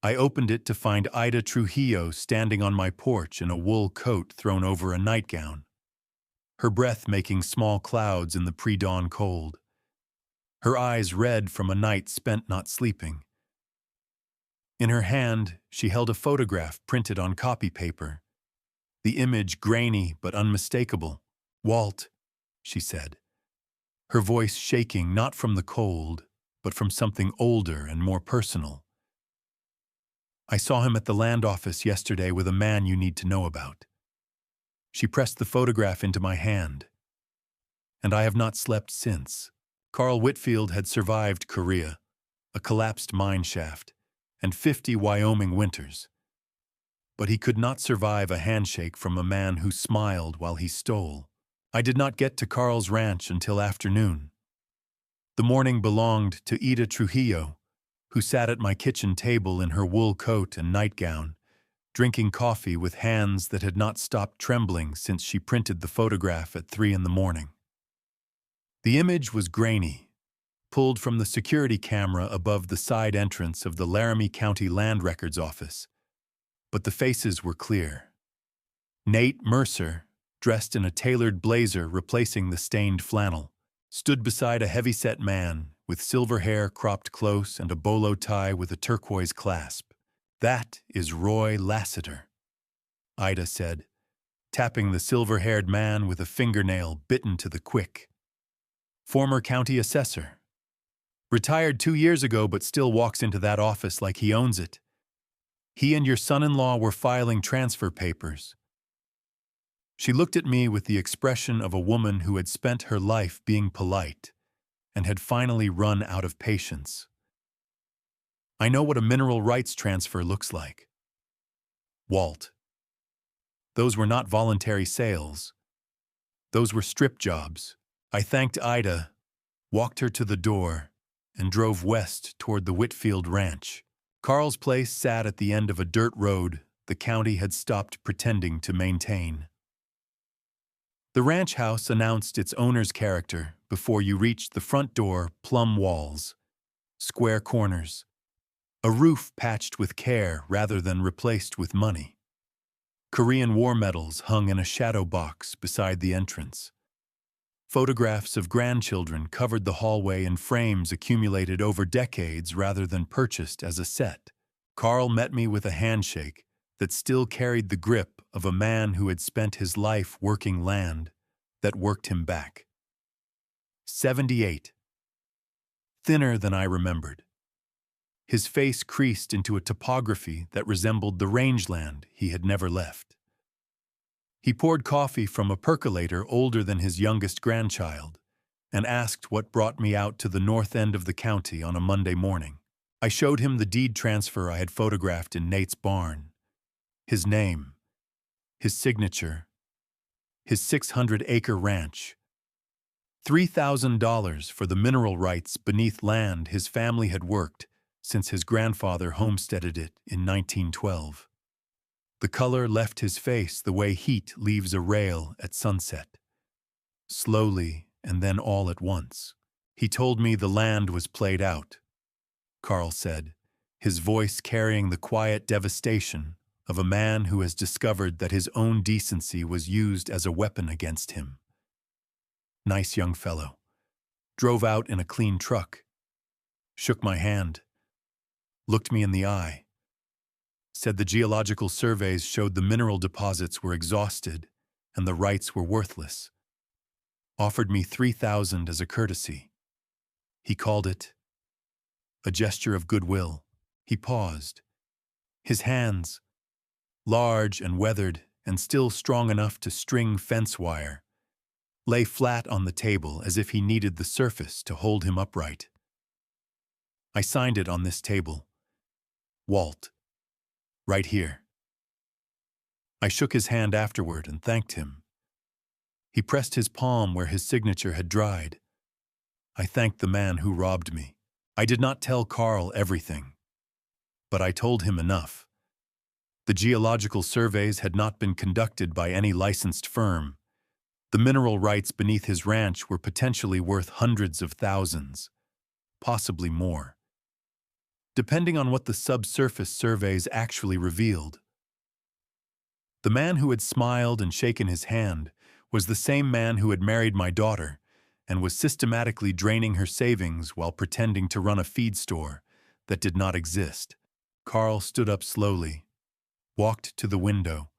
S1: I opened it to find Ida Trujillo standing on my porch in a wool coat thrown over a nightgown, her breath making small clouds in the pre-dawn cold, her eyes red from a night spent not sleeping. In her hand, she held a photograph printed on copy paper, the image grainy but unmistakable. "Walt," she said, her voice shaking not from the cold, but from something older and more personal. "I saw him at the land office yesterday with a man you need to know about." She pressed the photograph into my hand, and I have not slept since. Carl Whitfield had survived Korea, a collapsed mine shaft, and 50 Wyoming winters. But he could not survive a handshake from a man who smiled while he stole. I did not get to Carl's ranch until afternoon. The morning belonged to Ida Trujillo, who sat at my kitchen table in her wool coat and nightgown, drinking coffee with hands that had not stopped trembling since she printed the photograph at 3 in the morning. The image was grainy, pulled from the security camera above the side entrance of the Laramie County Land Records Office, but the faces were clear. Nate Mercer, dressed in a tailored blazer replacing the stained flannel, stood beside a heavy-set man with silver hair cropped close and a bolo tie with a turquoise clasp. "That is Roy Lassiter," Ida said, tapping the silver-haired man with a fingernail bitten to the quick. "Former county assessor. Retired 2 years ago but still walks into that office like he owns it. He and your son-in-law were filing transfer papers." She looked at me with the expression of a woman who had spent her life being polite and had finally run out of patience. "I know what a mineral rights transfer looks like. Walt. Those were not voluntary sales. Those were strip jobs." I thanked Ida, walked her to the door, and drove west toward the Whitfield Ranch. Carl's place sat at the end of a dirt road the county had stopped pretending to maintain. The ranch house announced its owner's character before you reached the front door: plum walls, square corners, a roof patched with care rather than replaced with money. Korean War medals hung in a shadow box beside the entrance. Photographs of grandchildren covered the hallway in frames accumulated over decades rather than purchased as a set. Carl met me with a handshake that still carried the grip of a man who had spent his life working land that worked him back. 78. Thinner than I remembered. His face creased into a topography that resembled the rangeland he had never left. He poured coffee from a percolator older than his youngest grandchild and asked what brought me out to the north end of the county on a Monday morning. I showed him the deed transfer I had photographed in Nate's barn. His name, his signature, his 600-acre ranch. $3,000 for the mineral rights beneath land his family had worked since his grandfather homesteaded it in 1912. The color left his face the way heat leaves a rail at sunset. Slowly, and then all at once. He told me the land was played out, Carl said, his voice carrying the quiet devastation of a man who has discovered that his own decency was used as a weapon against him. Nice young fellow. Drove out in a clean truck. Shook my hand. Looked me in the eye. Said the geological surveys showed the mineral deposits were exhausted and the rights were worthless. Offered me $3,000 as a courtesy. He called it a gesture of goodwill. He paused. His hands, large and weathered and still strong enough to string fence wire, lay flat on the table as if he needed the surface to hold him upright. I signed it on this table. Walt. Right here. I shook his hand afterward and thanked him. He pressed his palm where his signature had dried. I thanked the man who robbed me. I did not tell Carl everything, but I told him enough. The geological surveys had not been conducted by any licensed firm. The mineral rights beneath his ranch were potentially worth hundreds of thousands, possibly more, depending on what the subsurface surveys actually revealed. The man who had smiled and shaken his hand was the same man who had married my daughter and was systematically draining her savings while pretending to run a feed store that did not exist. Carl stood up slowly, walked to the window,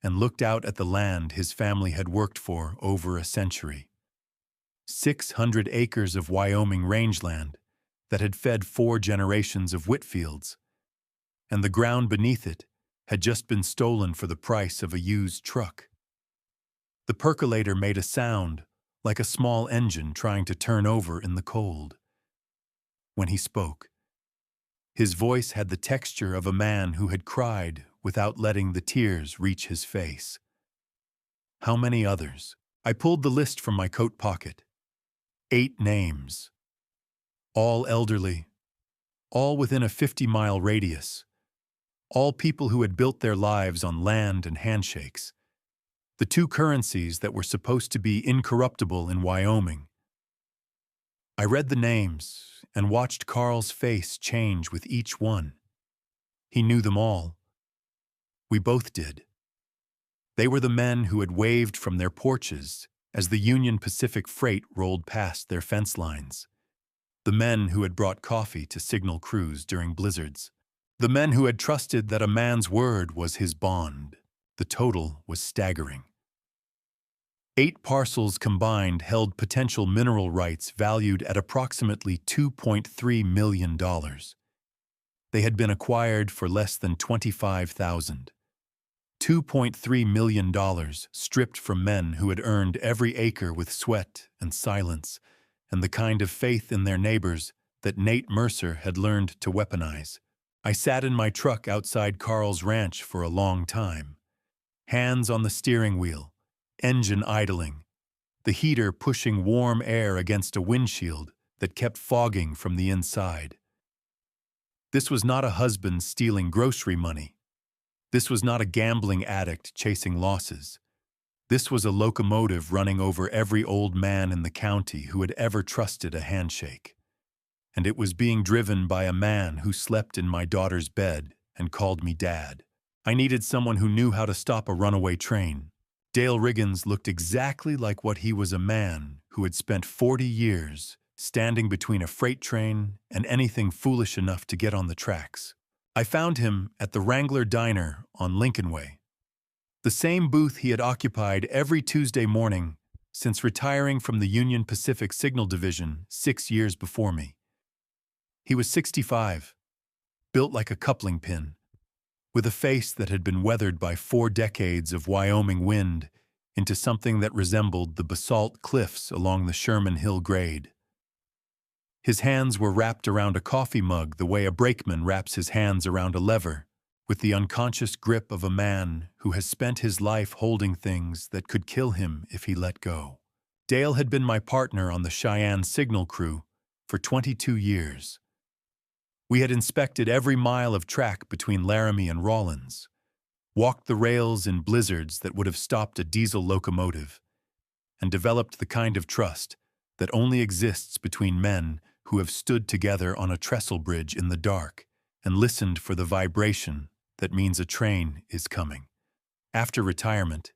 S1: and looked out at the land his family had worked for over a century. 600 acres of Wyoming rangeland that had fed 4 generations of Whitfields, and the ground beneath it had just been stolen for the price of a used truck. The percolator made a sound like a small engine trying to turn over in the cold. When he spoke, his voice had the texture of a man who had cried without letting the tears reach his face. How many others? I pulled the list from my coat pocket. 8 names. All elderly, all within a 50-mile radius, all people who had built their lives on land and handshakes, the 2 currencies that were supposed to be incorruptible in Wyoming. I read the names and watched Carl's face change with each one. He knew them all. We both did. They were the men who had waved from their porches as the Union Pacific freight rolled past their fence lines. The men who had brought coffee to signal crews during blizzards. The men who had trusted that a man's word was his bond. The total was staggering. 8 parcels combined held potential mineral rights valued at approximately $2.3 million. They had been acquired for less than $25,000. $2.3 million stripped from men who had earned every acre with sweat and silence, and the kind of faith in their neighbors that Nate Mercer had learned to weaponize. I sat in my truck outside Carl's ranch for a long time. Hands on the steering wheel, engine idling, the heater pushing warm air against a windshield that kept fogging from the inside. This was not a husband stealing grocery money. This was not a gambling addict chasing losses. This was a locomotive running over every old man in the county who had ever trusted a handshake. And it was being driven by a man who slept in my daughter's bed and called me Dad. I needed someone who knew how to stop a runaway train. Dale Riggins looked exactly like what he was, a man who had spent 40 years standing between a freight train and anything foolish enough to get on the tracks. I found him at the Wrangler Diner on Lincoln Way, the same booth he had occupied every Tuesday morning since retiring from the Union Pacific Signal Division 6 years before me. He was 65, built like a coupling pin, with a face that had been weathered by 4 decades of Wyoming wind into something that resembled the basalt cliffs along the Sherman Hill grade. His hands were wrapped around a coffee mug the way a brakeman wraps his hands around a lever, with the unconscious grip of a man who has spent his life holding things that could kill him if he let go. Dale had been my partner on the Cheyenne signal crew for 22 years. We had inspected every mile of track between Laramie and Rawlins, walked the rails in blizzards that would have stopped a diesel locomotive, and developed the kind of trust that only exists between men who have stood together on a trestle bridge in the dark and listened for the vibration that means a train is coming. After retirement,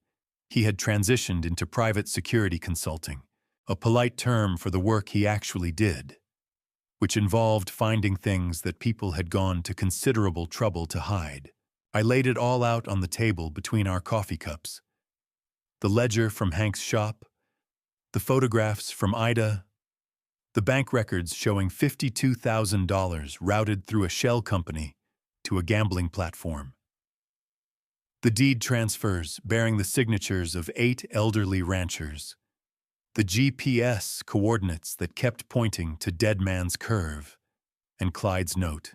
S1: he had transitioned into private security consulting, a polite term for the work he actually did, which involved finding things that people had gone to considerable trouble to hide. I laid it all out on the table between our coffee cups. The ledger from Hank's shop, the photographs from Ida, the bank records showing $52,000 routed through a shell company to a gambling platform. The deed transfers bearing the signatures of 8 elderly ranchers. The GPS coordinates that kept pointing to Dead Man's Curve and Clyde's note.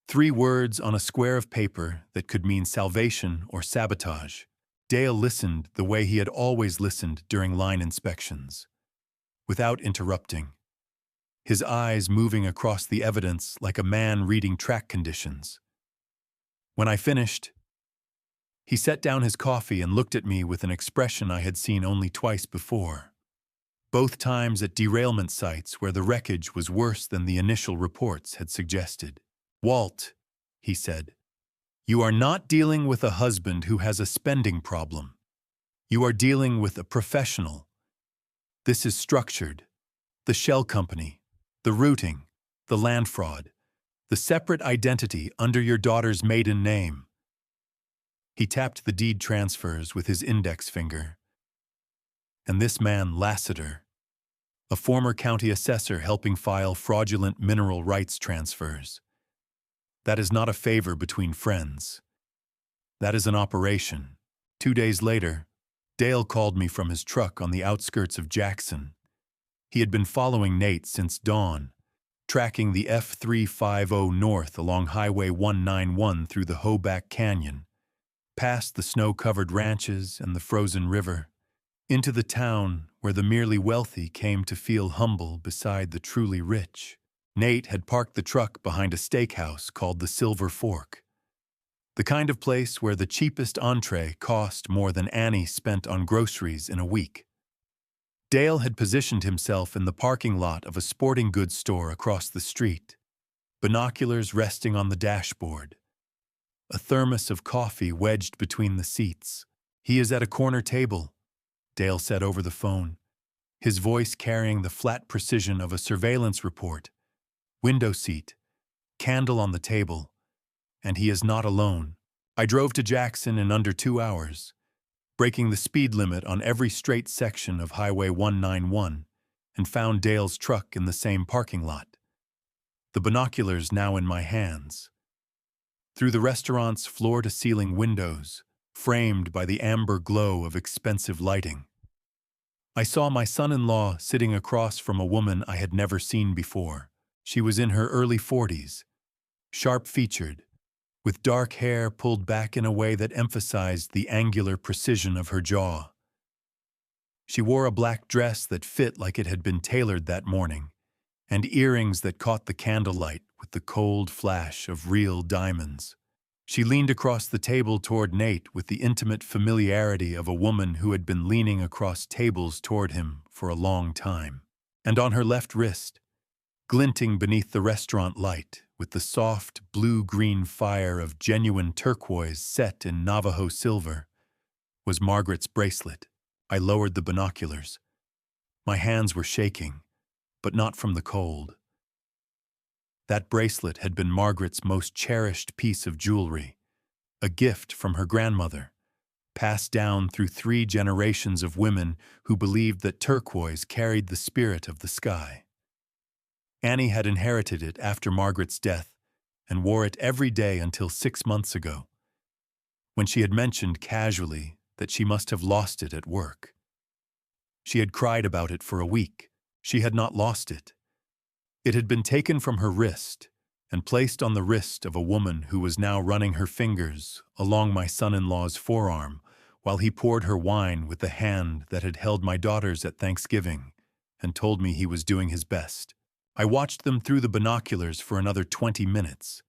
S1: 3 words on a square of paper that could mean salvation or sabotage. Dale listened the way he had always listened during line inspections, without interrupting, his eyes moving across the evidence like a man reading track conditions. When I finished, he set down his coffee and looked at me with an expression I had seen only twice before, both times at derailment sites where the wreckage was worse than the initial reports had suggested. "Walt," he said, "you are not dealing with a husband who has a spending problem. You are dealing with a professional. This is structured. The shell company, the routing, the land fraud, the separate identity under your daughter's maiden name." He tapped the deed transfers with his index finger. "And this man Lassiter, a former county assessor helping file fraudulent mineral rights transfers. That is not a favor between friends. That is an operation." 2 days later, Dale called me from his truck on the outskirts of Jackson. He had been following Nate since dawn, tracking the F350 north along Highway 191 through the Hoback Canyon, past the snow-covered ranches and the frozen river, into the town where the merely wealthy came to feel humble beside the truly rich. Nate had parked the truck behind a steakhouse called the Silver Fork, the kind of place where the cheapest entree cost more than Annie spent on groceries in a week. Dale had positioned himself in the parking lot of a sporting goods store across the street, binoculars resting on the dashboard, a thermos of coffee wedged between the seats. "He is at a corner table," Dale said over the phone, his voice carrying the flat precision of a surveillance report. "Window seat, candle on the table, and he is not alone." I drove to Jackson in under 2 hours, breaking the speed limit on every straight section of Highway 191, and found Dale's truck in the same parking lot, the binoculars now in my hands. Through the restaurant's floor-to-ceiling windows, framed by the amber glow of expensive lighting, I saw my son-in-law sitting across from a woman I had never seen before. She was in her early 40s, sharp-featured, with dark hair pulled back in a way that emphasized the angular precision of her jaw. She wore a black dress that fit like it had been tailored that morning, and earrings that caught the candlelight with the cold flash of real diamonds. She leaned across the table toward Nate with the intimate familiarity of a woman who had been leaning across tables toward him for a long time. And on her left wrist, glinting beneath the restaurant light with the soft blue-green fire of genuine turquoise set in Navajo silver, was Margaret's bracelet. I lowered the binoculars. My hands were shaking, but not from the cold. That bracelet had been Margaret's most cherished piece of jewelry, a gift from her grandmother, passed down through 3 generations of women who believed that turquoise carried the spirit of the sky. Annie had inherited it after Margaret's death and wore it every day until 6 months ago, when she had mentioned casually that she must have lost it at work. She had cried about it for a week. She had not lost it. It had been taken from her wrist and placed on the wrist of a woman who was now running her fingers along my son-in-law's forearm while he poured her wine with the hand that had held my daughters at Thanksgiving and told me he was doing his best. I watched them through the binoculars for another 20 minutes.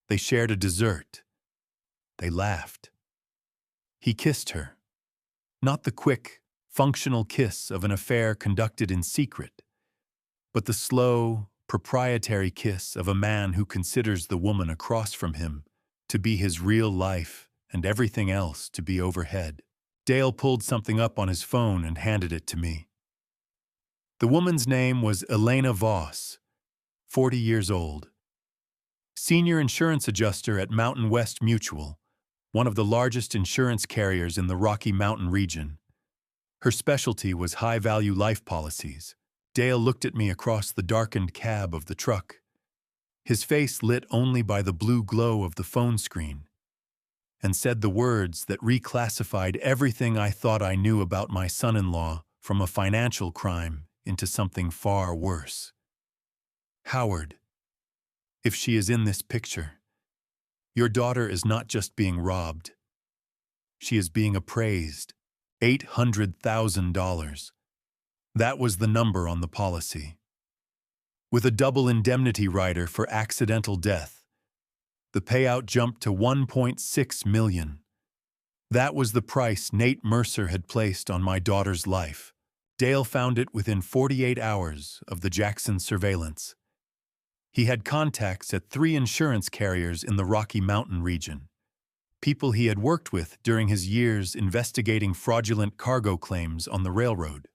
S1: They shared a dessert. They laughed. He kissed her. Not the quick, functional kiss of an affair conducted in secret, but the slow, proprietary kiss of a man who considers the woman across from him to be his real life and everything else to be overhead. Dale pulled something up on his phone and handed it to me. The woman's name was Elena Voss, 40 years old. Senior insurance adjuster at Mountain West Mutual, one of the largest insurance carriers in the Rocky Mountain region. Her specialty was high-value life policies. Dale looked at me across the darkened cab of the truck, his face lit only by the blue glow of the phone screen, and said the words that reclassified everything I thought I knew about my son-in-law from a financial crime into something far worse. Howard, if she is in this picture, your daughter is not just being robbed. She is being appraised. $800,000. That was the number on the policy. With a double indemnity rider for accidental death, the payout jumped to $1.6 million. That was the price Nate Mercer had placed on my daughter's life. Dale found it within 48 hours of the Jackson surveillance. He had contacts at 3 insurance carriers in the Rocky Mountain region, people he had worked with during his years investigating fraudulent cargo claims on the railroad.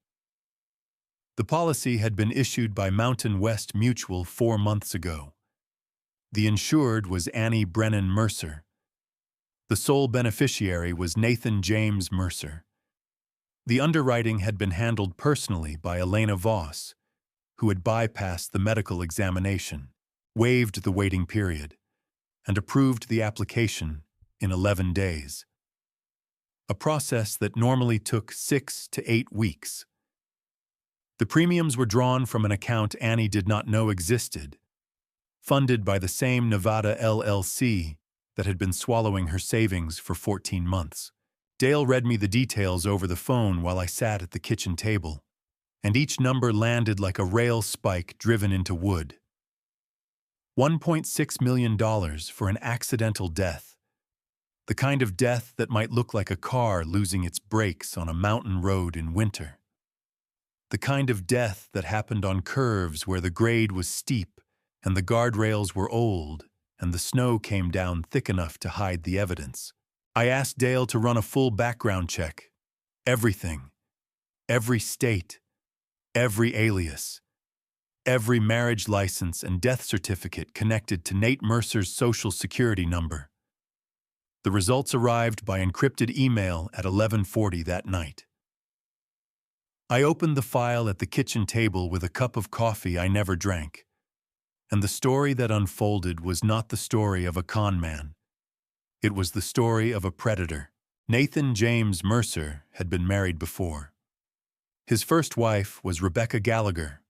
S1: The policy had been issued by Mountain West Mutual 4 months ago. The insured was Annie Brennan Mercer. The sole beneficiary was Nathan James Mercer. The underwriting had been handled personally by Elena Voss, who had bypassed the medical examination, waived the waiting period, and approved the application in 11 days. A process that normally took 6 to 8 weeks. The premiums were drawn from an account Annie did not know existed, funded by the same Nevada LLC that had been swallowing her savings for 14 months. Dale read me the details over the phone while I sat at the kitchen table, and each number landed like a rail spike driven into wood. $1.6 million for an accidental death, the kind of death that might look like a car losing its brakes on a mountain road in winter. The kind of death that happened on curves where the grade was steep and the guardrails were old and the snow came down thick enough to hide the evidence. I asked Dale to run a full background check. Everything. Every state. Every alias. Every marriage license and death certificate connected to Nate Mercer's Social Security number. The results arrived by encrypted email at 11:40 that night. I opened the file at the kitchen table with a cup of coffee I never drank, and the story that unfolded was not the story of a con man. It was the story of a predator. Nathan James Mercer had been married before. His first wife was Rebecca Gallagher,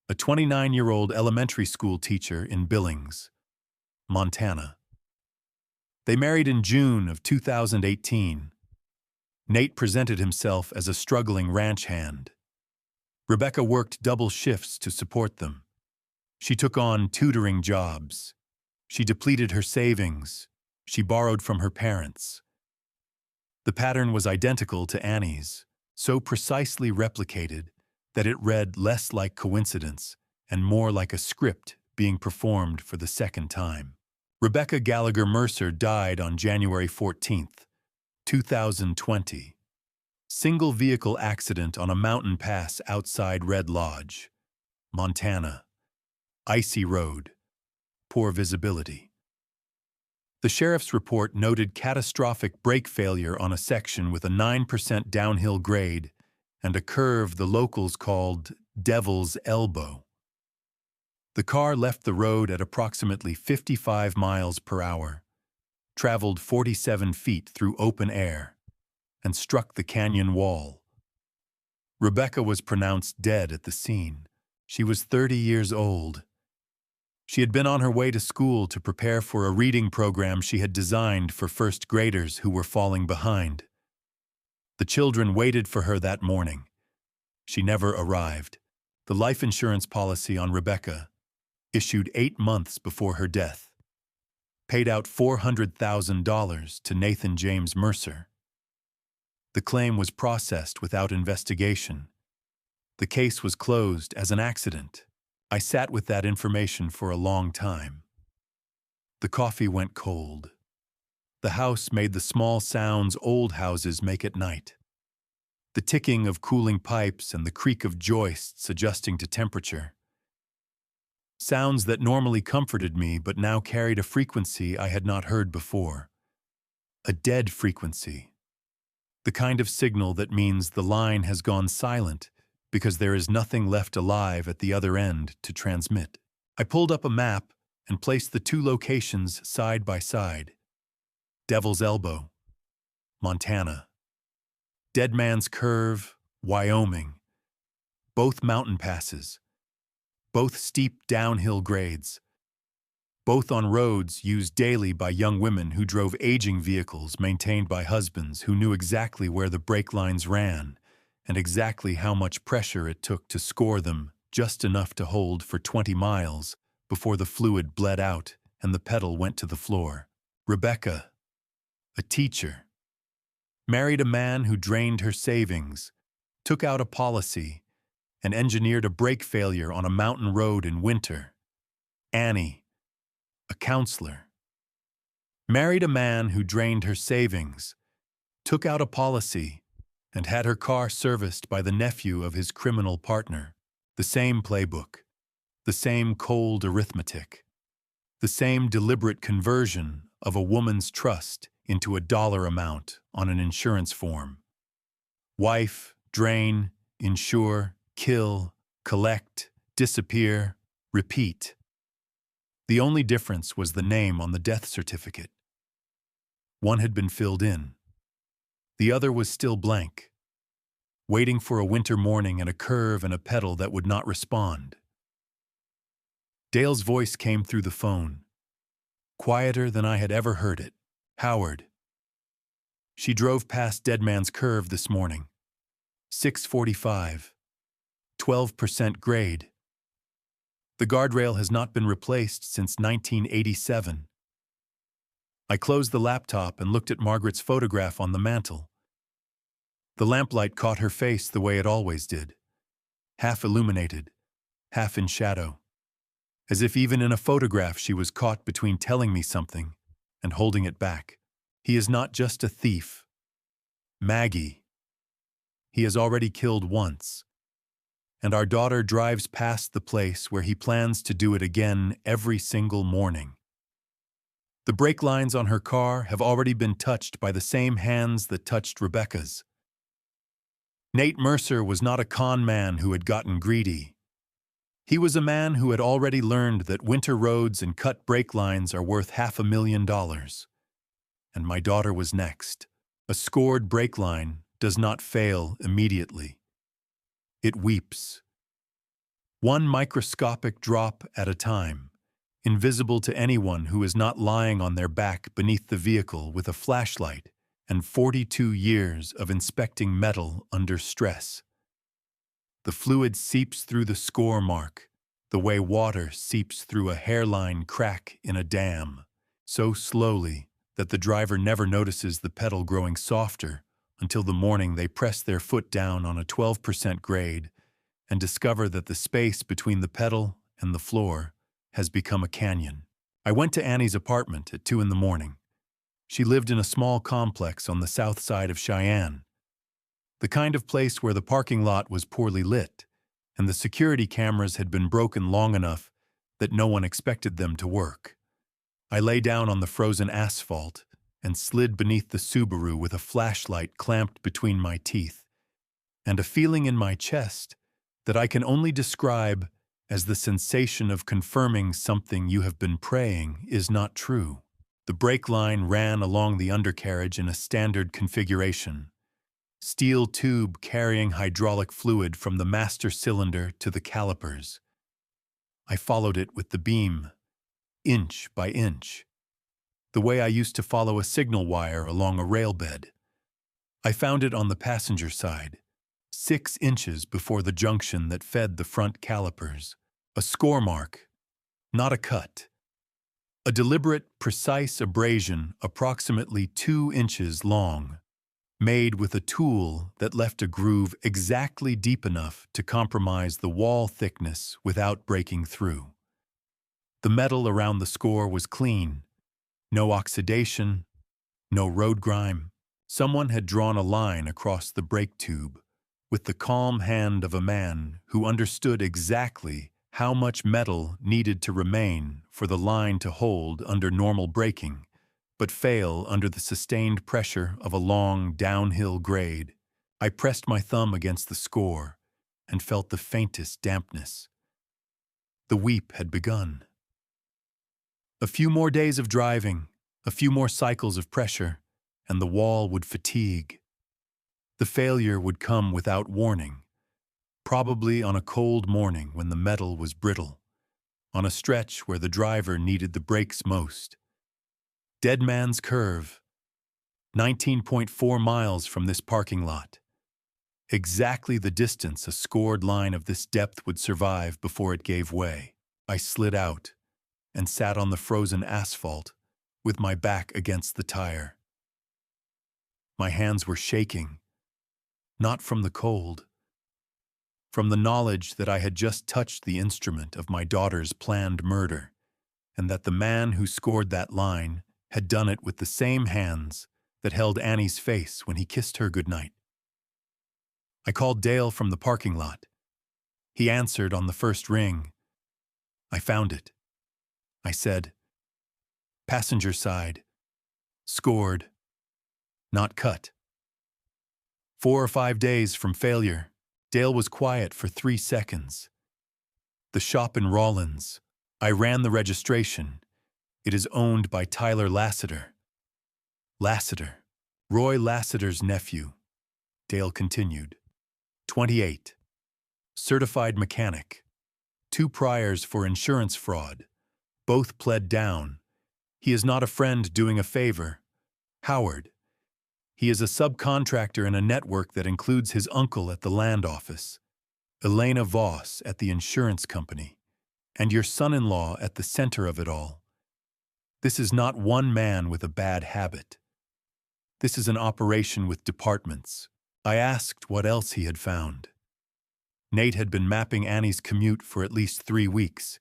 S1: a 29-year-old elementary school teacher in Billings, Montana. They married in June of 2018. Nate presented himself as a struggling ranch hand. Rebecca worked double shifts to support them. She took on tutoring jobs. She depleted her savings. She borrowed from her parents. The pattern was identical to Annie's, so precisely replicated that it read less like coincidence and more like a script being performed for the second time. Rebecca Gallagher Mercer died on January 14th, 2020, Single vehicle accident on a mountain pass outside Red Lodge, Montana. Icy road. Poor visibility. The sheriff's report noted catastrophic brake failure on a section with a 9% downhill grade and a curve the locals called Devil's Elbow. The car left the road at approximately 55 miles per hour, traveled 47 feet through open air, and struck the canyon wall. Rebecca was pronounced dead at the scene. She was 30 years old. She had been on her way to school to prepare for a reading program she had designed for first graders who were falling behind. The children waited for her that morning. She never arrived. The life insurance policy on Rebecca, issued 8 months before her death, paid out $400,000 to Nathan James Mercer. The claim was processed without investigation. The case was closed as an accident. I sat with that information for a long time. The coffee went cold. The house made the small sounds old houses make at night. The ticking of cooling pipes and the creak of joists adjusting to temperature. Sounds that normally comforted me but now carried a frequency I had not heard before. A dead frequency. The kind of signal that means the line has gone silent because there is nothing left alive at the other end to transmit. I pulled up a map and placed the two locations side by side. Devil's Elbow, Montana. Dead Man's Curve, Wyoming. Both mountain passes. Both steep downhill grades. Both on roads used daily by young women who drove aging vehicles maintained by husbands who knew exactly where the brake lines ran and exactly how much pressure it took to score them just enough to hold for 20 miles before the fluid bled out and the pedal went to the floor. Rebecca, a teacher, married a man who drained her savings, took out a policy, and engineered a brake failure on a mountain road in winter. Annie, a counselor, married a man who drained her savings, took out a policy, and had her car serviced by the nephew of his criminal partner. The same playbook, the same cold arithmetic, the same deliberate conversion of a woman's trust into a dollar amount on an insurance form. Wife, drain, insure, kill, collect, disappear, repeat. The only difference was the name on the death certificate. One had been filled in. The other was still blank, waiting for a winter morning and a curve and a pedal that would not respond. Dale's voice came through the phone, quieter than I had ever heard it. Howard. She drove past Dead Man's Curve this morning. 6:45. 12% grade. The guardrail has not been replaced since 1987. I closed the laptop and looked at Margaret's photograph on the mantel. The lamplight caught her face the way it always did, half illuminated, half in shadow, as if even in a photograph she was caught between telling me something and holding it back. He is not just a thief. Maggie. He has already killed once, and our daughter drives past the place where he plans to do it again every single morning. The brake lines on her car have already been touched by the same hands that touched Rebecca's. Nate Mercer was not a con man who had gotten greedy. He was a man who had already learned that winter roads and cut brake lines are worth $500,000. And my daughter was next. A scored brake line does not fail immediately. It weeps. One microscopic drop at a time, invisible to anyone who is not lying on their back beneath the vehicle with a flashlight and 42 years of inspecting metal under stress. The fluid seeps through the score mark, the way water seeps through a hairline crack in a dam, so slowly that the driver never notices the pedal growing softer until the morning they press their foot down on a 12% grade and discover that the space between the pedal and the floor has become a canyon. I went to Annie's apartment at 2 a.m. She lived in a small complex on the south side of Cheyenne. The kind of place where the parking lot was poorly lit, and the security cameras had been broken long enough that no one expected them to work. I lay down on the frozen asphalt and slid beneath the Subaru with a flashlight clamped between my teeth, and a feeling in my chest that I can only describe as the sensation of confirming something you have been praying is not true. The brake line ran along the undercarriage in a standard configuration. Steel tube carrying hydraulic fluid from the master cylinder to the calipers. I followed it with the beam, inch by inch, the way I used to follow a signal wire along a rail bed. I found it on the passenger side, 6 inches before the junction that fed the front calipers. A score mark, not a cut. A deliberate, precise abrasion approximately 2 inches long, made with a tool that left a groove exactly deep enough to compromise the wall thickness without breaking through. The metal around the score was clean, no oxidation, no road grime. Someone had drawn a line across the brake tube with the calm hand of a man who understood exactly how much metal needed to remain for the line to hold under normal braking, but fail under the sustained pressure of a long downhill grade. I pressed my thumb against the score and felt the faintest dampness. The weep had begun. A few more days of driving, a few more cycles of pressure, and the wall would fatigue. The failure would come without warning, probably on a cold morning when the metal was brittle, on a stretch where the driver needed the brakes most. Dead Man's Curve, 19.4 miles from this parking lot. Exactly the distance a scored line of this depth would survive before it gave way. I slid out and sat on the frozen asphalt with my back against the tire. My hands were shaking, not from the cold, from the knowledge that I had just touched the instrument of my daughter's planned murder, and that the man who scored that line had done it with the same hands that held Annie's face when he kissed her goodnight. I called Dale from the parking lot. He answered on the first ring. I found it. I said, passenger side, scored, not cut. 4 or 5 days from failure, Dale was quiet for 3 seconds. The shop in Rawlins. I ran the registration. It is owned by Tyler Lassiter. Lassiter, Roy Lassiter's nephew. Dale continued. 28. Certified mechanic. 2 priors for insurance fraud. Both pled down. He is not a friend doing a favor. Howard. He is a subcontractor in a network that includes his uncle at the land office, Elena Voss at the insurance company, and your son-in-law at the center of it all. This is not one man with a bad habit. This is an operation with departments. I asked what else he had found. Nate had been mapping Annie's commute for at least 3 weeks,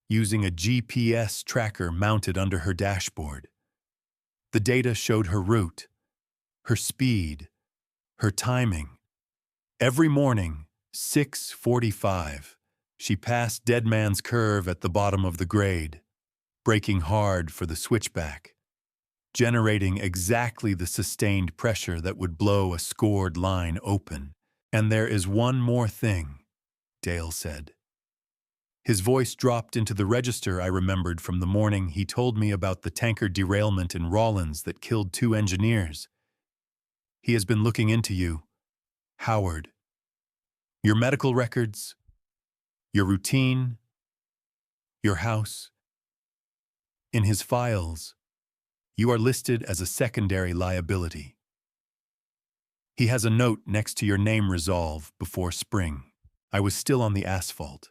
S1: using a GPS tracker mounted under her dashboard. The data showed her route, her speed, her timing. Every morning, 6:45, she passed Dead Man's Curve at the bottom of the grade, braking hard for the switchback, generating exactly the sustained pressure that would blow a scored line open. And there is one more thing, Dale said. His voice dropped into the register I remembered from the morning he told me about the tanker derailment in Rawlins that killed 2 engineers. He has been looking into you, Howard. Your medical records, your routine, your house. In his files, you are listed as a secondary liability. He has a note next to your name resolve before spring. I was still on the asphalt,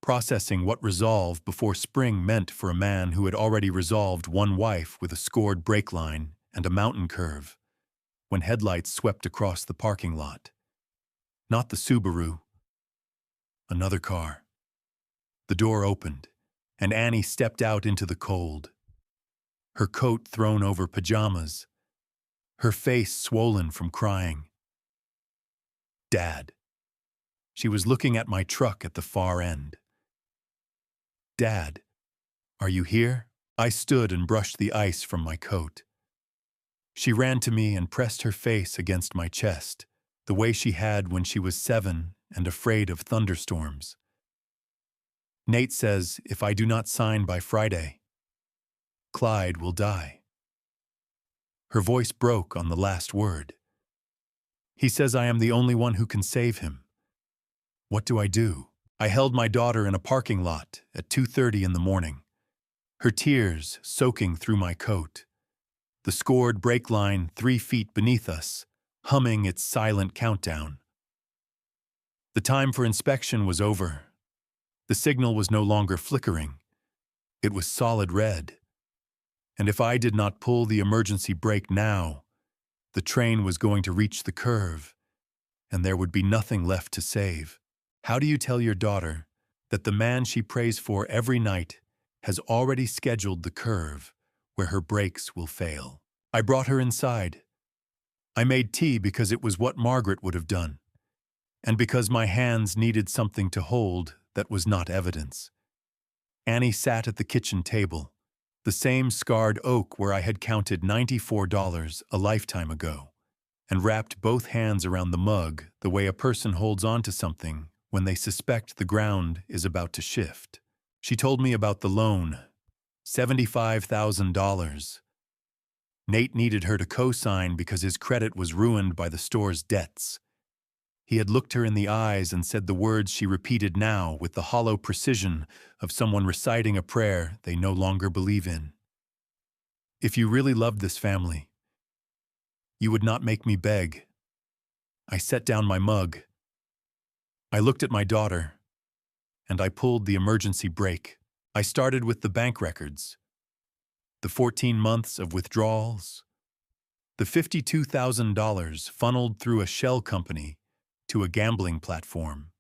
S1: processing what resolve before spring meant for a man who had already resolved 1 wife with a scored brake line and a mountain curve, when headlights swept across the parking lot. Not the Subaru. Another car. The door opened, and Annie stepped out into the cold. Her coat thrown over pajamas, her face swollen from crying. Dad. She was looking at my truck at the far end. Dad, are you here? I stood and brushed the ice from my coat. She ran to me and pressed her face against my chest, the way she had when she was 7 and afraid of thunderstorms. Nate says if I do not sign by Friday, Clyde will die. Her voice broke on the last word. He says I am the only one who can save him. What do I do? I held my daughter in a parking lot at 2:30 in the morning, her tears soaking through my coat. The scored brake line 3 feet beneath us, humming its silent countdown. The time for inspection was over. The signal was no longer flickering. It was solid red. And if I did not pull the emergency brake now, the train was going to reach the curve, and there would be nothing left to save. How do you tell your daughter that the man she prays for every night has already scheduled the curve where her brakes will fail? I brought her inside. I made tea because it was what Margaret would have done, and because my hands needed something to hold that was not evidence. Annie sat at the kitchen table, the same scarred oak where I had counted $94 a lifetime ago, and wrapped both hands around the mug the way a person holds on to something when they suspect the ground is about to shift. She told me about the loan, $75,000. Nate needed her to co-sign because his credit was ruined by the store's debts. He had looked her in the eyes and said the words she repeated now with the hollow precision of someone reciting a prayer they no longer believe in. If you really loved this family, you would not make me beg. I set down my mug. I looked at my daughter, and I pulled the emergency brake. I started with the bank records, the 14 months of withdrawals, the $52,000 funneled through a shell company to a gambling platform.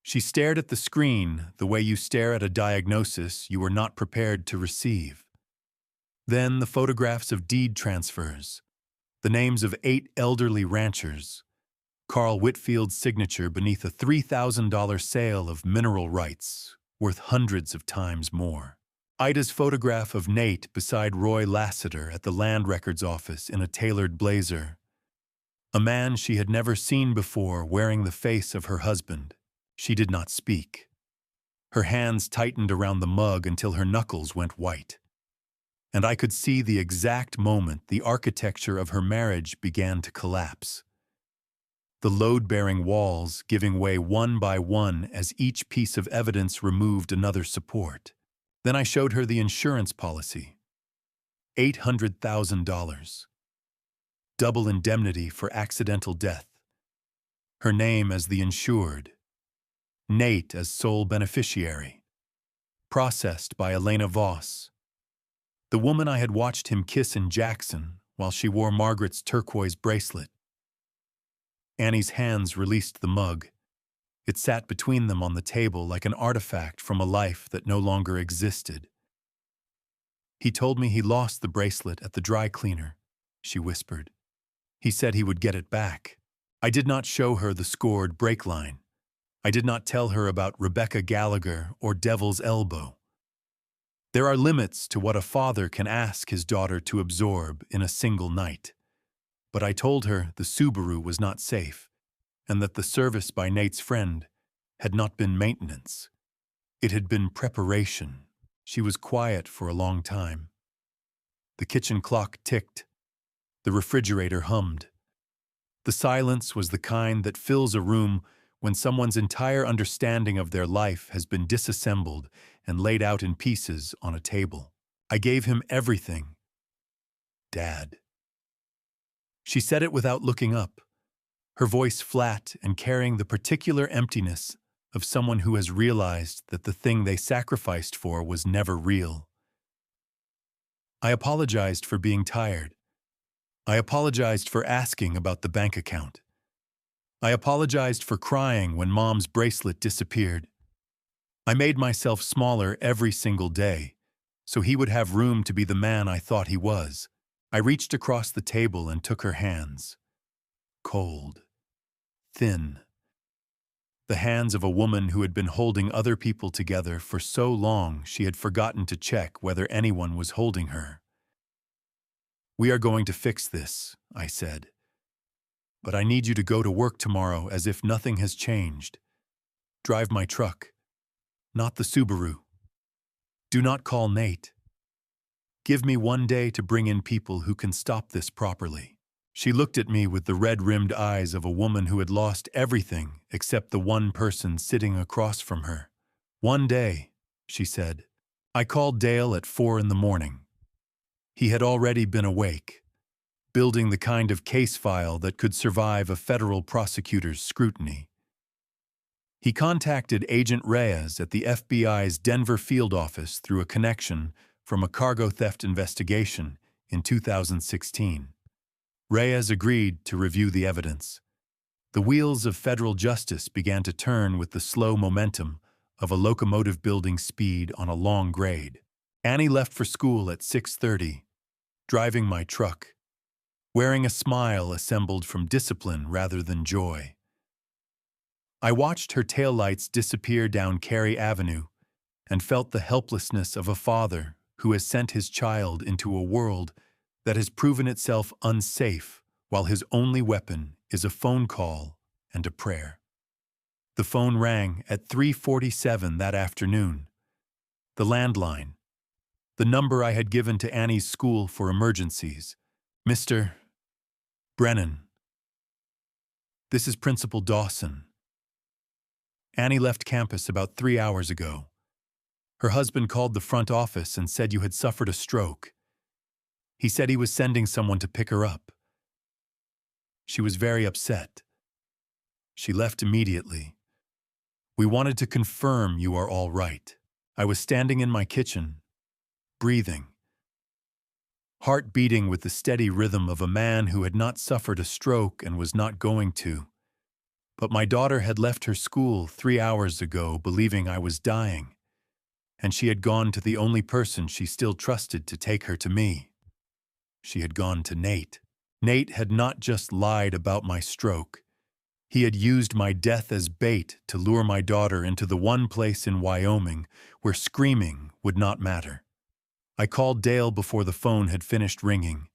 S1: She stared at the screen the way you stare at a diagnosis you were not prepared to receive. Then the photographs of deed transfers, the names of 8 elderly ranchers, Carl Whitfield's signature beneath a $3,000 sale of mineral rights, worth hundreds of times more. Ida's photograph of Nate beside Roy Lassiter at the land records office in a tailored blazer. A man she had never seen before wearing the face of her husband. She did not speak. Her hands tightened around the mug until her knuckles went white. And I could see the exact moment the architecture of her marriage began to collapse. The load-bearing walls giving way one by one as each piece of evidence removed another support. Then I showed her the insurance policy. $800,000. Double indemnity for accidental death. Her name as the insured. Nate as sole beneficiary. Processed by Elena Voss. The woman I had watched him kiss in Jackson while she wore Margaret's turquoise bracelet. Annie's hands released the mug. It sat between them on the table like an artifact from a life that no longer existed. He told me he lost the bracelet at the dry cleaner, she whispered. He said he would get it back. I did not show her the scored brake line. I did not tell her about Rebecca Gallagher or Devil's Elbow. There are limits to what a father can ask his daughter to absorb in a single night. But I told her the Subaru was not safe, and that the service by Nate's friend had not been maintenance. It had been preparation. She was quiet for a long time. The kitchen clock ticked. The refrigerator hummed. The silence was the kind that fills a room when someone's entire understanding of their life has been disassembled and laid out in pieces on a table. I gave him everything. Dad. She said it without looking up, her voice flat and carrying the particular emptiness of someone who has realized that the thing they sacrificed for was never real. I apologized for being tired. I apologized for asking about the bank account. I apologized for crying when Mom's bracelet disappeared. I made myself smaller every single day, so he would have room to be the man I thought he was. I reached across the table and took her hands. Cold. thin. The hands of a woman who had been holding other people together for so long she had forgotten to check whether anyone was holding her. "We are going to fix this," I said. "But I need you to go to work tomorrow as if nothing has changed. Drive my truck, not the Subaru. Do not call Nate. Give me 1 day to bring in people who can stop this properly." She looked at me with the red-rimmed eyes of a woman who had lost everything except the one person sitting across from her. "1 day," she said. I called Dale at 4 in the morning. He had already been awake, building the kind of case file that could survive a federal prosecutor's scrutiny. He contacted Agent Reyes at the FBI's Denver field office through a connection from a cargo theft investigation in 2016. Reyes agreed to review the evidence. The wheels of federal justice began to turn with the slow momentum of a locomotive building speed on a long grade. Annie left for school at 6:30, driving my truck, wearing a smile assembled from discipline rather than joy. I watched her taillights disappear down Cary Avenue and felt the helplessness of a father who has sent his child into a world that has proven itself unsafe while his only weapon is a phone call and a prayer. The phone rang at 3:47 that afternoon. The landline, the number I had given to Annie's school for emergencies. "Mr. Brennan, this is Principal Dawson. Annie left campus about 3 hours ago. Her husband called the front office and said you had suffered a stroke. He said he was sending someone to pick her up. She was very upset. She left immediately. We wanted to confirm you are all right." I was standing in my kitchen, breathing, heart beating with the steady rhythm of a man who had not suffered a stroke and was not going to. But my daughter had left her school 3 hours ago believing I was dying, and she had gone to the only person she still trusted to take her to me. She had gone to Nate. Nate had not just lied about my stroke. He had used my death as bait to lure my daughter into the one place in Wyoming where screaming would not matter. I called Dale before the phone had finished ringing.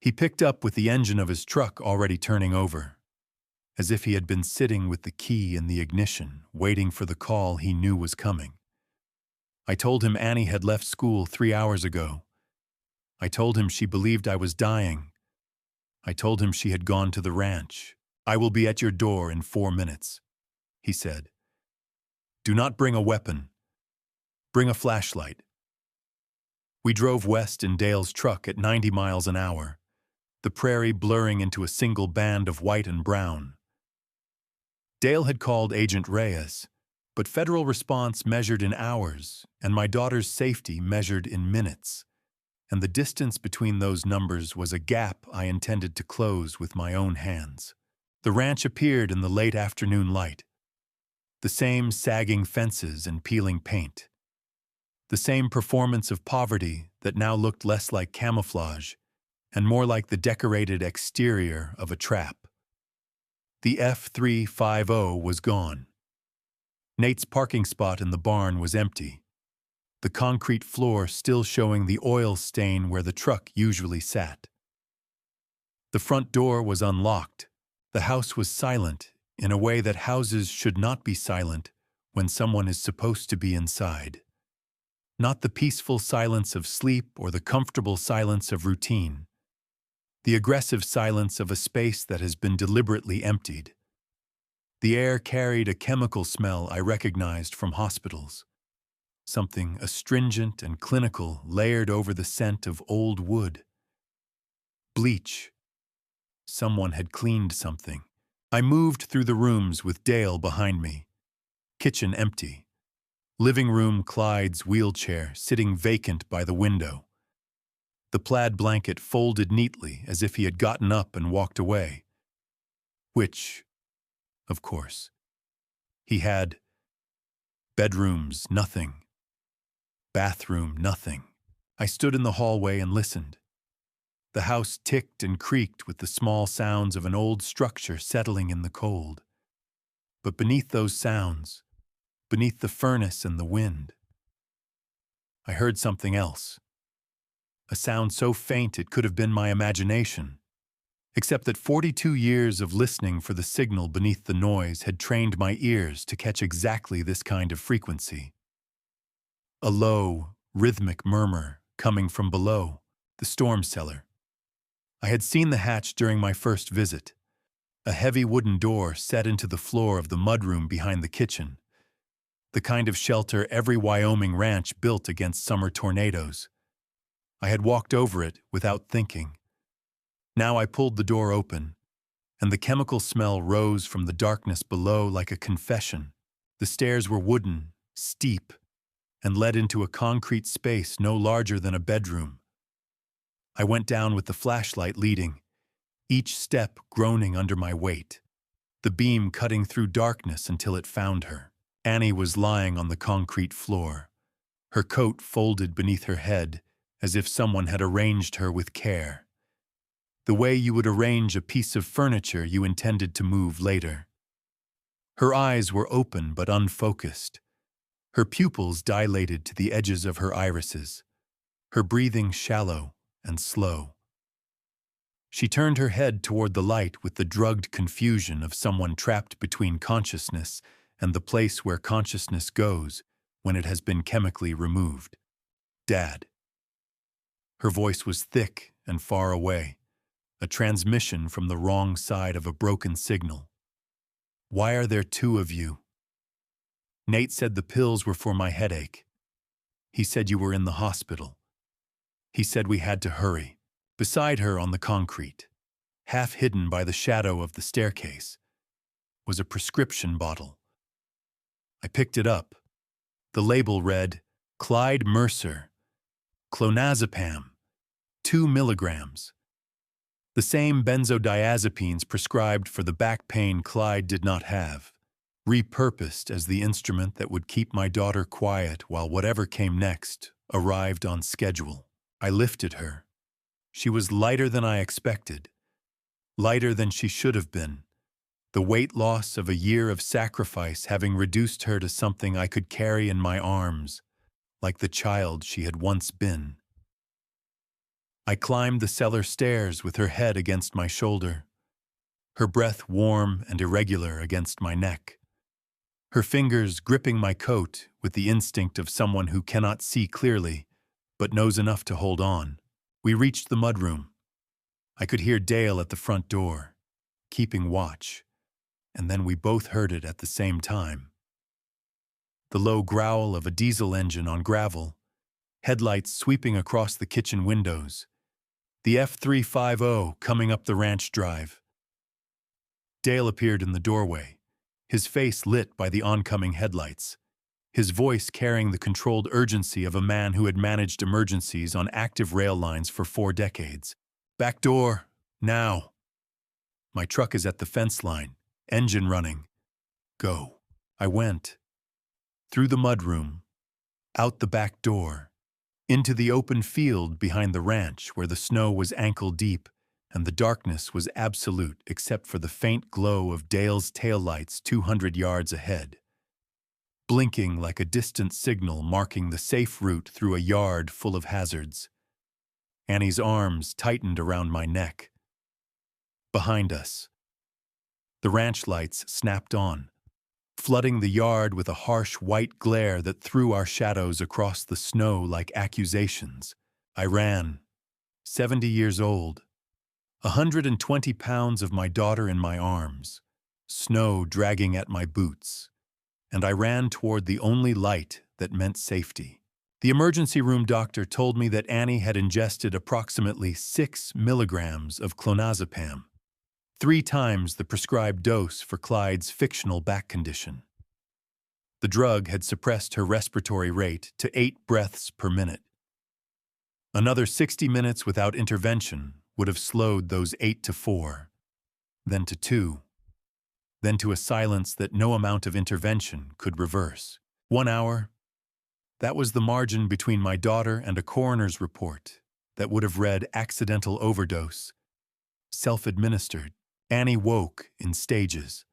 S1: He picked up with the engine of his truck already turning over, as if he had been sitting with the key in the ignition, waiting for the call he knew was coming. I told him Annie had left school 3 hours ago. I told him she believed I was dying. I told him she had gone to the ranch. "I will be at your door in 4 minutes," he said. "Do not bring a weapon. Bring a flashlight." We drove west in Dale's truck at 90 miles an hour, the prairie blurring into a single band of white and brown. Dale had called Agent Reyes, but federal response measured in hours, and my daughter's safety measured in minutes. And the distance between those numbers was a gap I intended to close with my own hands. The ranch appeared in the late afternoon light. The same sagging fences and peeling paint. The same performance of poverty that now looked less like camouflage and more like the decorated exterior of a trap. The F350 was gone. Nate's parking spot in the barn was empty, the concrete floor still showing the oil stain where the truck usually sat. The front door was unlocked. The house was silent in a way that houses should not be silent when someone is supposed to be inside. Not the peaceful silence of sleep or the comfortable silence of routine. The aggressive silence of a space that has been deliberately emptied. The air carried a chemical smell I recognized from hospitals. Something astringent and clinical layered over the scent of old wood. Bleach. Someone had cleaned something. I moved through the rooms with Dale behind me. Kitchen empty. Living room Clyde's wheelchair sitting vacant by the window. The plaid blanket folded neatly as if he had gotten up and walked away. Which, of course, he had. Bedrooms, nothing. Bathroom, nothing. I stood in the hallway and listened. The house ticked and creaked with the small sounds of an old structure settling in the cold. But beneath those sounds, beneath the furnace and the wind, I heard something else. A sound so faint it could have been my imagination, except that 42 years of listening for the signal beneath the noise had trained my ears to catch exactly this kind of frequency. A low, rhythmic murmur coming from below, the storm cellar. I had seen the hatch during my first visit, a heavy wooden door set into the floor of the mudroom behind the kitchen, the kind of shelter every Wyoming ranch built against summer tornadoes. I had walked over it without thinking. Now I pulled the door open, and the chemical smell rose from the darkness below like a confession. The stairs were wooden, steep, and led into a concrete space no larger than a bedroom. I went down with the flashlight leading, each step groaning under my weight, the beam cutting through darkness until it found her. Annie was lying on the concrete floor, her coat folded beneath her head as if someone had arranged her with care, the way you would arrange a piece of furniture you intended to move later. Her eyes were open but unfocused, her pupils dilated to the edges of her irises, her breathing shallow and slow. She turned her head toward the light with the drugged confusion of someone trapped between consciousness and the place where consciousness goes when it has been chemically removed. Dad. Her voice was thick and far away, a transmission from the wrong side of a broken signal. Why are there two of you? Nate said the pills were for my headache. He said you were in the hospital. He said we had to hurry. Beside her on the concrete, half hidden by the shadow of the staircase, was a prescription bottle. I picked it up. The label read, Clyde Mercer, clonazepam, 2 milligrams. The same benzodiazepines prescribed for the back pain Clyde did not have, repurposed as the instrument that would keep my daughter quiet while whatever came next arrived on schedule. I lifted her. She was lighter than I expected, lighter than she should have been, the weight loss of a year of sacrifice having reduced her to something I could carry in my arms, like the child she had once been. I climbed the cellar stairs with her head against my shoulder, her breath warm and irregular against my neck, her fingers gripping my coat with the instinct of someone who cannot see clearly, but knows enough to hold on. We reached the mudroom. I could hear Dale at the front door, keeping watch, and then we both heard it at the same time. The low growl of a diesel engine on gravel, headlights sweeping across the kitchen windows, the F350 coming up the ranch drive. Dale appeared in the doorway, his face lit by the oncoming headlights, his voice carrying the controlled urgency of a man who had managed emergencies on active rail lines for 4 decades. Back door, now. My truck is at the fence line, engine running. Go. I went. Through the mudroom, out the back door, into the open field behind the ranch where the snow was ankle deep and the darkness was absolute except for the faint glow of Dale's taillights 200 yards ahead, blinking like a distant signal marking the safe route through a yard full of hazards. Annie's arms tightened around my neck. Behind us, the ranch lights snapped on, flooding the yard with a harsh white glare that threw our shadows across the snow like accusations. I ran, 70 years old, 120 pounds of my daughter in my arms, snow dragging at my boots, and I ran toward the only light that meant safety. The emergency room doctor told me that Annie had ingested approximately 6 milligrams of clonazepam, 3 times the prescribed dose for Clyde's fictional back condition. The drug had suppressed her respiratory rate to 8 breaths per minute. Another 60 minutes without intervention would have slowed those 8 to 4, then to 2, then to a silence that no amount of intervention could reverse. 1 hour, that was the margin between my daughter and a coroner's report that would have read accidental overdose, self-administered. Annie woke in stages.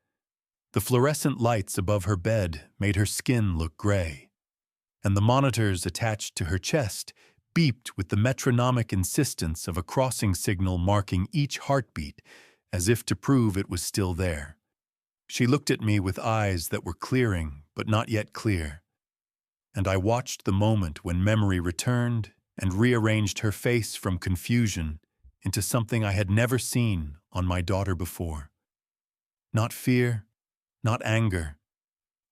S1: The fluorescent lights above her bed made her skin look gray, and the monitors attached to her chest beeped with the metronomic insistence of a crossing signal marking each heartbeat as if to prove it was still there. She looked at me with eyes that were clearing but not yet clear, and I watched the moment when memory returned and rearranged her face from confusion into something I had never seen on my daughter before. Not fear, not anger,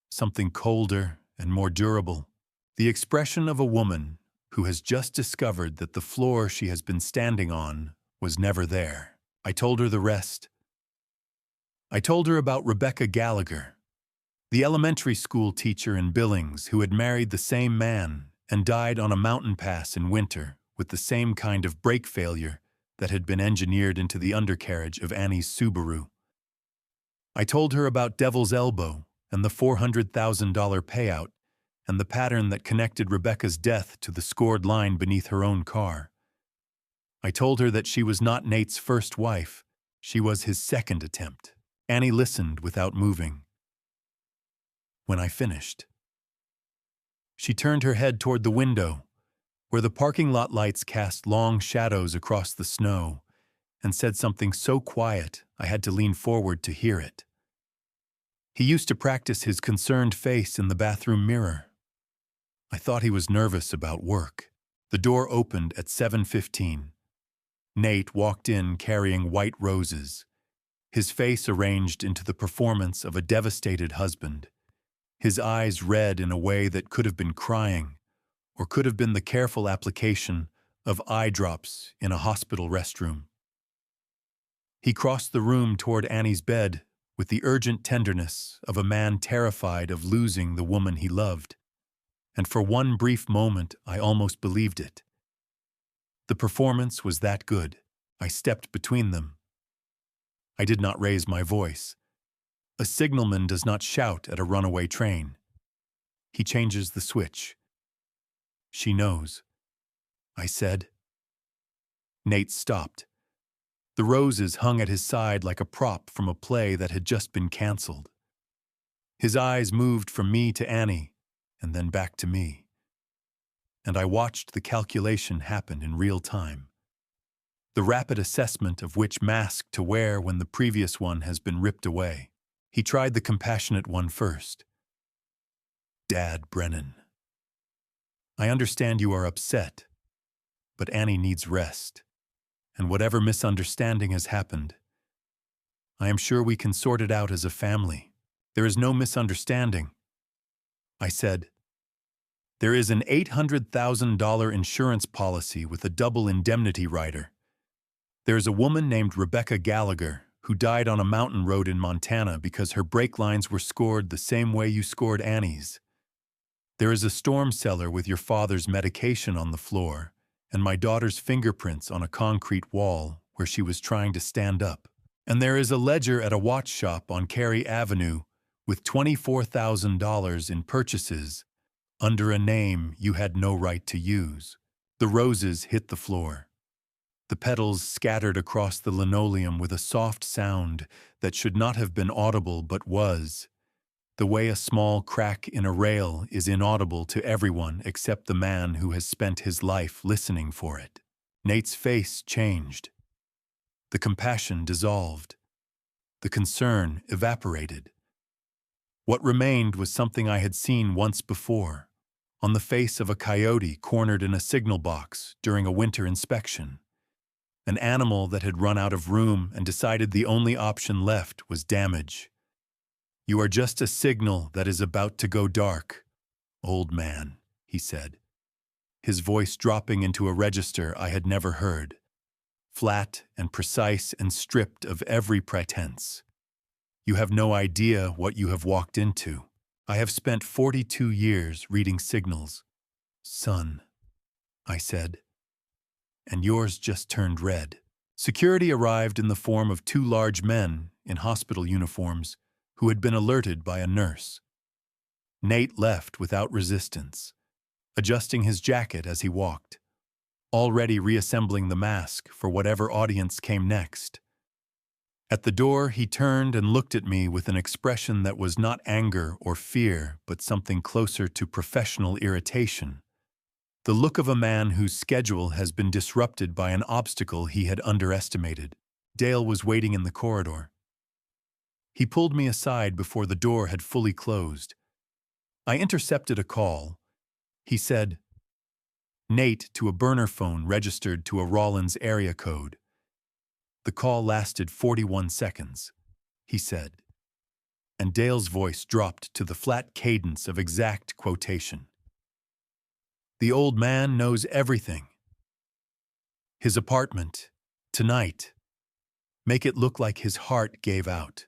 S1: something colder and more durable. The expression of a woman who has just discovered that the floor she has been standing on was never there. I told her the rest. I told her about Rebecca Gallagher, the elementary school teacher in Billings who had married the same man and died on a mountain pass in winter with the same kind of brake failure that had been engineered into the undercarriage of Annie's Subaru. I told her about Devil's Elbow and the $400,000 payout and the pattern that connected Rebecca's death to the scored line beneath her own car. I told her that she was not Nate's first wife, she was his second attempt. Annie listened without moving. When I finished, she turned her head toward the window, where the parking lot lights cast long shadows across the snow, and said something so quiet I had to lean forward to hear it. He used to practice his concerned face in the bathroom mirror. I thought he was nervous about work. The door opened at 7:15. Nate walked in carrying white roses, his face arranged into the performance of a devastated husband, his eyes red in a way that could have been crying, or could have been the careful application of eye drops in a hospital restroom. He crossed the room toward Annie's bed with the urgent tenderness of a man terrified of losing the woman he loved, and for one brief moment I almost believed it. The performance was that good. I stepped between them. I did not raise my voice. A signalman does not shout at a runaway train. He changes the switch. She knows, I said. Nate stopped. The roses hung at his side like a prop from a play that had just been canceled. His eyes moved from me to Annie, and then back to me. And I watched the calculation happen in real time. The rapid assessment of which mask to wear when the previous one has been ripped away. He tried the compassionate one first. Dad Brennan, I understand you are upset, but Annie needs rest, and whatever misunderstanding has happened, I am sure we can sort it out as a family. There is no misunderstanding. I said, there is an $800,000 insurance policy with a double indemnity rider. There is a woman named Rebecca Gallagher who died on a mountain road in Montana because her brake lines were scored the same way you scored Annie's. There is a storm cellar with your father's medication on the floor and my daughter's fingerprints on a concrete wall where she was trying to stand up. And there is a ledger at a watch shop on Cary Avenue with $24,000 in purchases under a name you had no right to use. The roses hit the floor. The petals scattered across the linoleum with a soft sound that should not have been audible but was, the way a small crack in a rail is inaudible to everyone except the man who has spent his life listening for it. Nate's face changed. The compassion dissolved. The concern evaporated. What remained was something I had seen once before, on the face of a coyote cornered in a signal box during a winter inspection. An animal that had run out of room and decided the only option left was damage. You are just a signal that is about to go dark, old man, he said, his voice dropping into a register I had never heard, flat and precise and stripped of every pretense. You have no idea what you have walked into. I have spent 42 years reading signals. Son, I said, and yours just turned red. Security arrived in the form of two large men in hospital uniforms who had been alerted by a nurse. Nate left without resistance, adjusting his jacket as he walked. already reassembling the mask for whatever audience came next. At the door, he turned and looked at me with an expression that was not anger or fear, but something closer to professional irritation. The look of a man whose schedule has been disrupted by an obstacle he had underestimated. Dale was waiting in the corridor. He pulled me aside before the door had fully closed. I intercepted a call. He said, "Nate," to a burner phone registered to a Rollins area code. The call lasted 41 seconds, he said, and Dale's voice dropped to the flat cadence of exact quotation. "The old man knows everything. His apartment, tonight. Make it look like his heart gave out.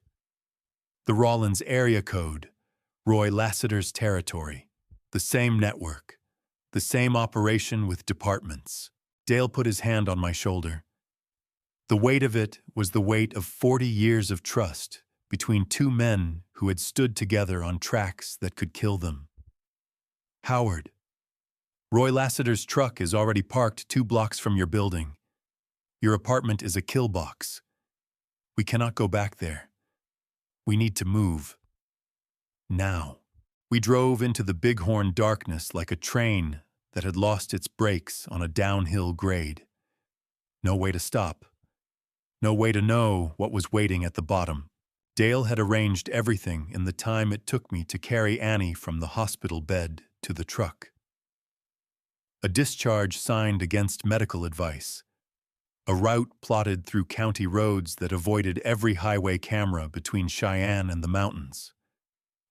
S1: The Rollins area code, Roy Lassiter's territory. The same network, the same operation with departments." Dale put his hand on my shoulder. The weight of it was the weight of 40 years of trust between two men who had stood together on tracks that could kill them. "Howard, Roy Lassiter's truck is already parked 2 blocks from your building. Your apartment is a kill box. We cannot go back there. We need to move. Now." We drove into the Bighorn darkness like a train that had lost its brakes on a downhill grade. No way to stop. No way to know what was waiting at the bottom. Dale had arranged everything in the time it took me to carry Annie from the hospital bed to the truck. A discharge signed against medical advice. A route plotted through county roads that avoided every highway camera between Cheyenne and the mountains.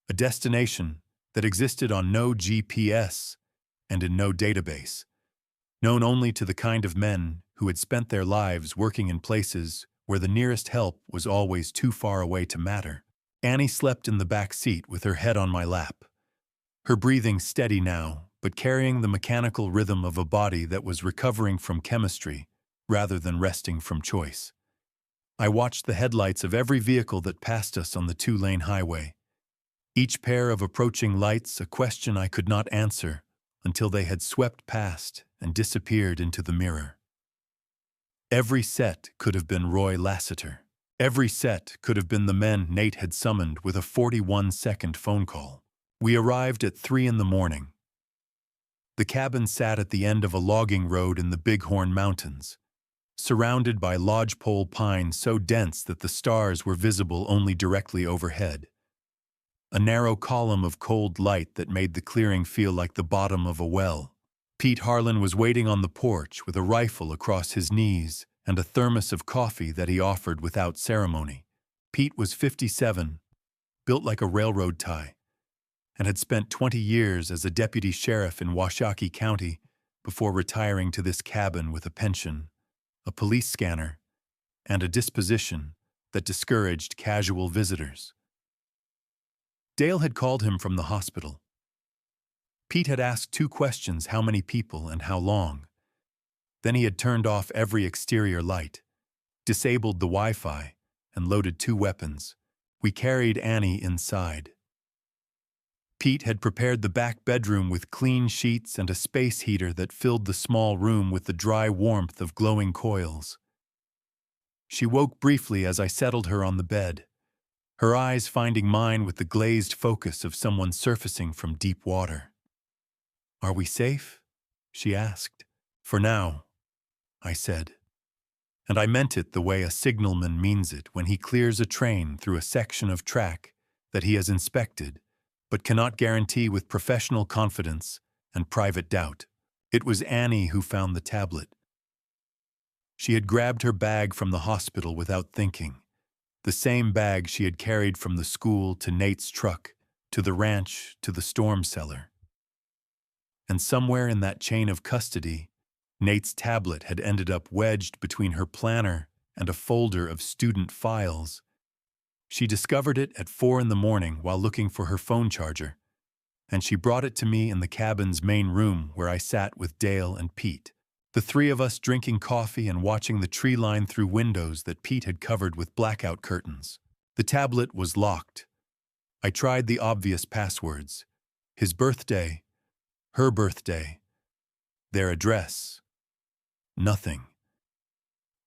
S1: A destination that existed on no GPS and in no database, known only to the kind of men who had spent their lives working in places where the nearest help was always too far away to matter. Annie slept in the back seat with her head on my lap, her breathing steady now, but carrying the mechanical rhythm of a body that was recovering from chemistry rather than resting from choice. I watched the headlights of every vehicle that passed us on the 2-lane highway. Each pair of approaching lights a question I could not answer until they had swept past and disappeared into the mirror. Every set could have been Roy Lassiter. Every set could have been the men Nate had summoned with a 41-second phone call. We arrived at 3 in the morning. The cabin sat at the end of a logging road in the Bighorn Mountains, surrounded by lodgepole pine so dense that the stars were visible only directly overhead. A narrow column of cold light that made the clearing feel like the bottom of a well. Pete Harlan was waiting on the porch with a rifle across his knees and a thermos of coffee that he offered without ceremony. Pete was 57, built like a railroad tie, and had spent 20 years as a deputy sheriff in Washakie County before retiring to this cabin with a pension, a police scanner, and a disposition that discouraged casual visitors. Dale had called him from the hospital. Pete had asked 2 questions: how many people and how long. Then he had turned off every exterior light, disabled the Wi-Fi, and loaded 2 weapons. We carried Annie inside. Pete had prepared the back bedroom with clean sheets and a space heater that filled the small room with the dry warmth of glowing coils. She woke briefly as I settled her on the bed, her eyes finding mine with the glazed focus of someone surfacing from deep water. "Are we safe?" she asked. "For now," I said. And I meant it the way a signalman means it when he clears a train through a section of track that he has inspected, but cannot guarantee with professional confidence and private doubt. It was Annie who found the tablet. She had grabbed her bag from the hospital without thinking. The same bag she had carried from the school to Nate's truck, to the ranch, to the storm cellar. And somewhere in that chain of custody, Nate's tablet had ended up wedged between her planner and a folder of student files. She discovered it at 4 in the morning while looking for her phone charger, and she brought it to me in the cabin's main room where I sat with Dale and Pete, the 3 of us drinking coffee and watching the tree line through windows that Pete had covered with blackout curtains. The tablet was locked. I tried the obvious passwords: his birthday, her birthday, their address, Nothing.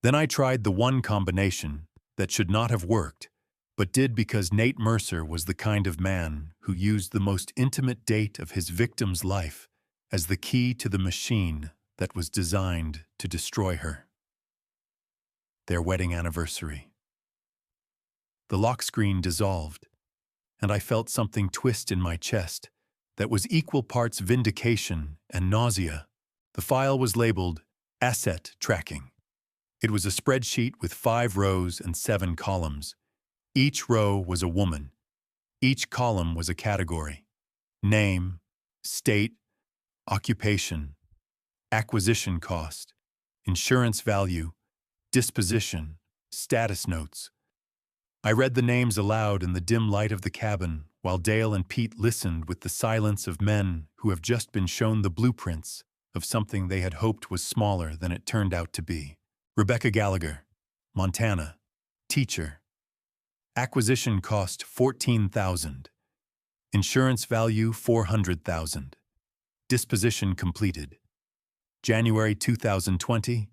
S1: Then I tried the one combination that should not have worked, but did because Nate Mercer was the kind of man who used the most intimate date of his victim's life as the key to the machine that was designed to destroy her. Their wedding anniversary. The lock screen dissolved, and I felt something twist in my chest that was equal parts vindication and nausea. The file was labeled Asset Tracking. It was a spreadsheet with 5 rows and 7 columns. Each row was a woman. Each column was a category: name, state, occupation, acquisition cost, insurance value, disposition, status notes. I read the names aloud in the dim light of the cabin while Dale and Pete listened with the silence of men who have just been shown the blueprints of something they had hoped was smaller than it turned out to be. Rebecca Gallagher, Montana, teacher. Acquisition cost $14,000. Insurance value $400,000. Disposition completed. January 2020.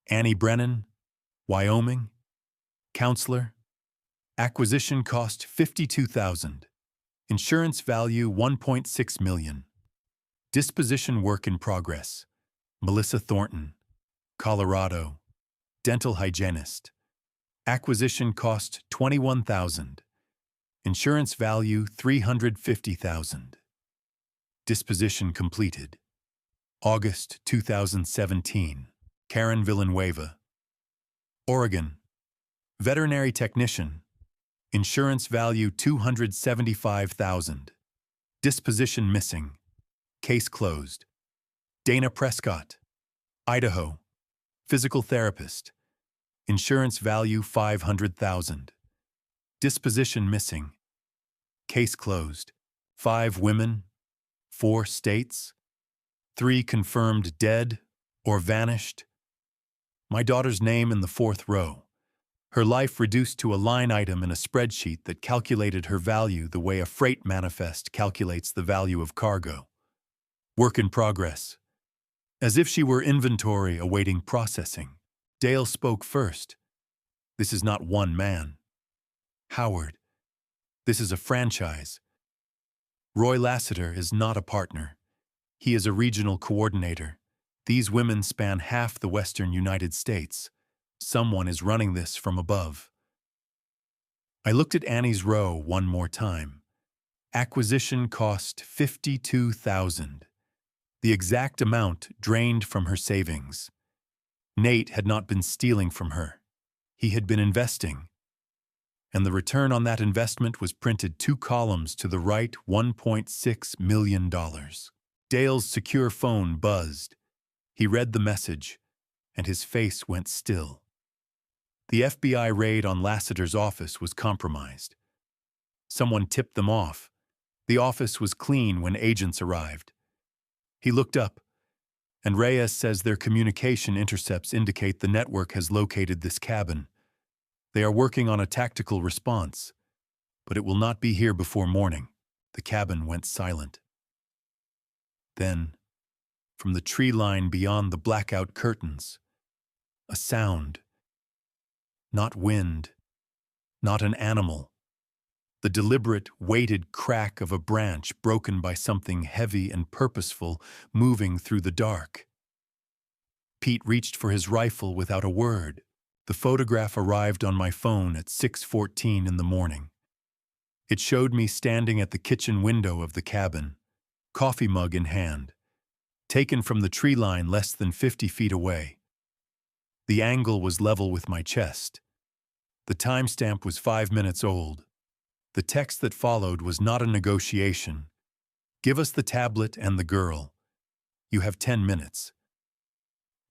S1: Annie Brennan, Wyoming, counselor. Acquisition cost $52,000. Insurance value $1.6 million. Disposition work in progress. Melissa Thornton, Colorado, dental hygienist. Acquisition cost $21,000. Insurance value $350,000. Disposition completed. August 2017. Karen Villanueva, Oregon, veterinary technician. Insurance value $275,000. Disposition missing. Case closed. Dana Prescott, Idaho, physical therapist. Insurance value $500,000. Disposition missing. Case closed. 5 women, 4 states, 3 confirmed dead or vanished. My daughter's name in the 4th row. Her life reduced to a line item in a spreadsheet that calculated her value the way a freight manifest calculates the value of cargo. Work in progress. As if she were inventory awaiting processing, Dale spoke first. This is not one man. Howard, this is a franchise. Roy Lassiter is not a partner. He is a regional coordinator. These women span half the western United States. Someone is running this from above. I looked at Annie's row one more time. Acquisition cost $52,000. The exact amount drained from her savings. Nate had not been stealing from her. He had been investing. And the return on that investment was printed 2 columns to the right, $1.6 million. Dale's secure phone buzzed. He read the message, and his face went still. The FBI raid on Lassiter's office was compromised. Someone tipped them off. The office was clean when agents arrived. He looked up, and Reyes says their communication intercepts indicate the network has located this cabin. They are working on a tactical response, but it will not be here before morning. The cabin went silent. Then, from the tree line beyond the blackout curtains, a sound. Not wind, not an animal. The deliberate, weighted crack of a branch broken by something heavy and purposeful moving through the dark. Pete reached for his rifle without a word. The photograph arrived on my phone at 6:14 in the morning. It showed me standing at the kitchen window of the cabin, coffee mug in hand, taken from the tree line less than 50 feet away. The angle was level with my chest. The timestamp was 5 minutes old. The text that followed was not a negotiation. Give us the tablet and the girl. You have 10 minutes.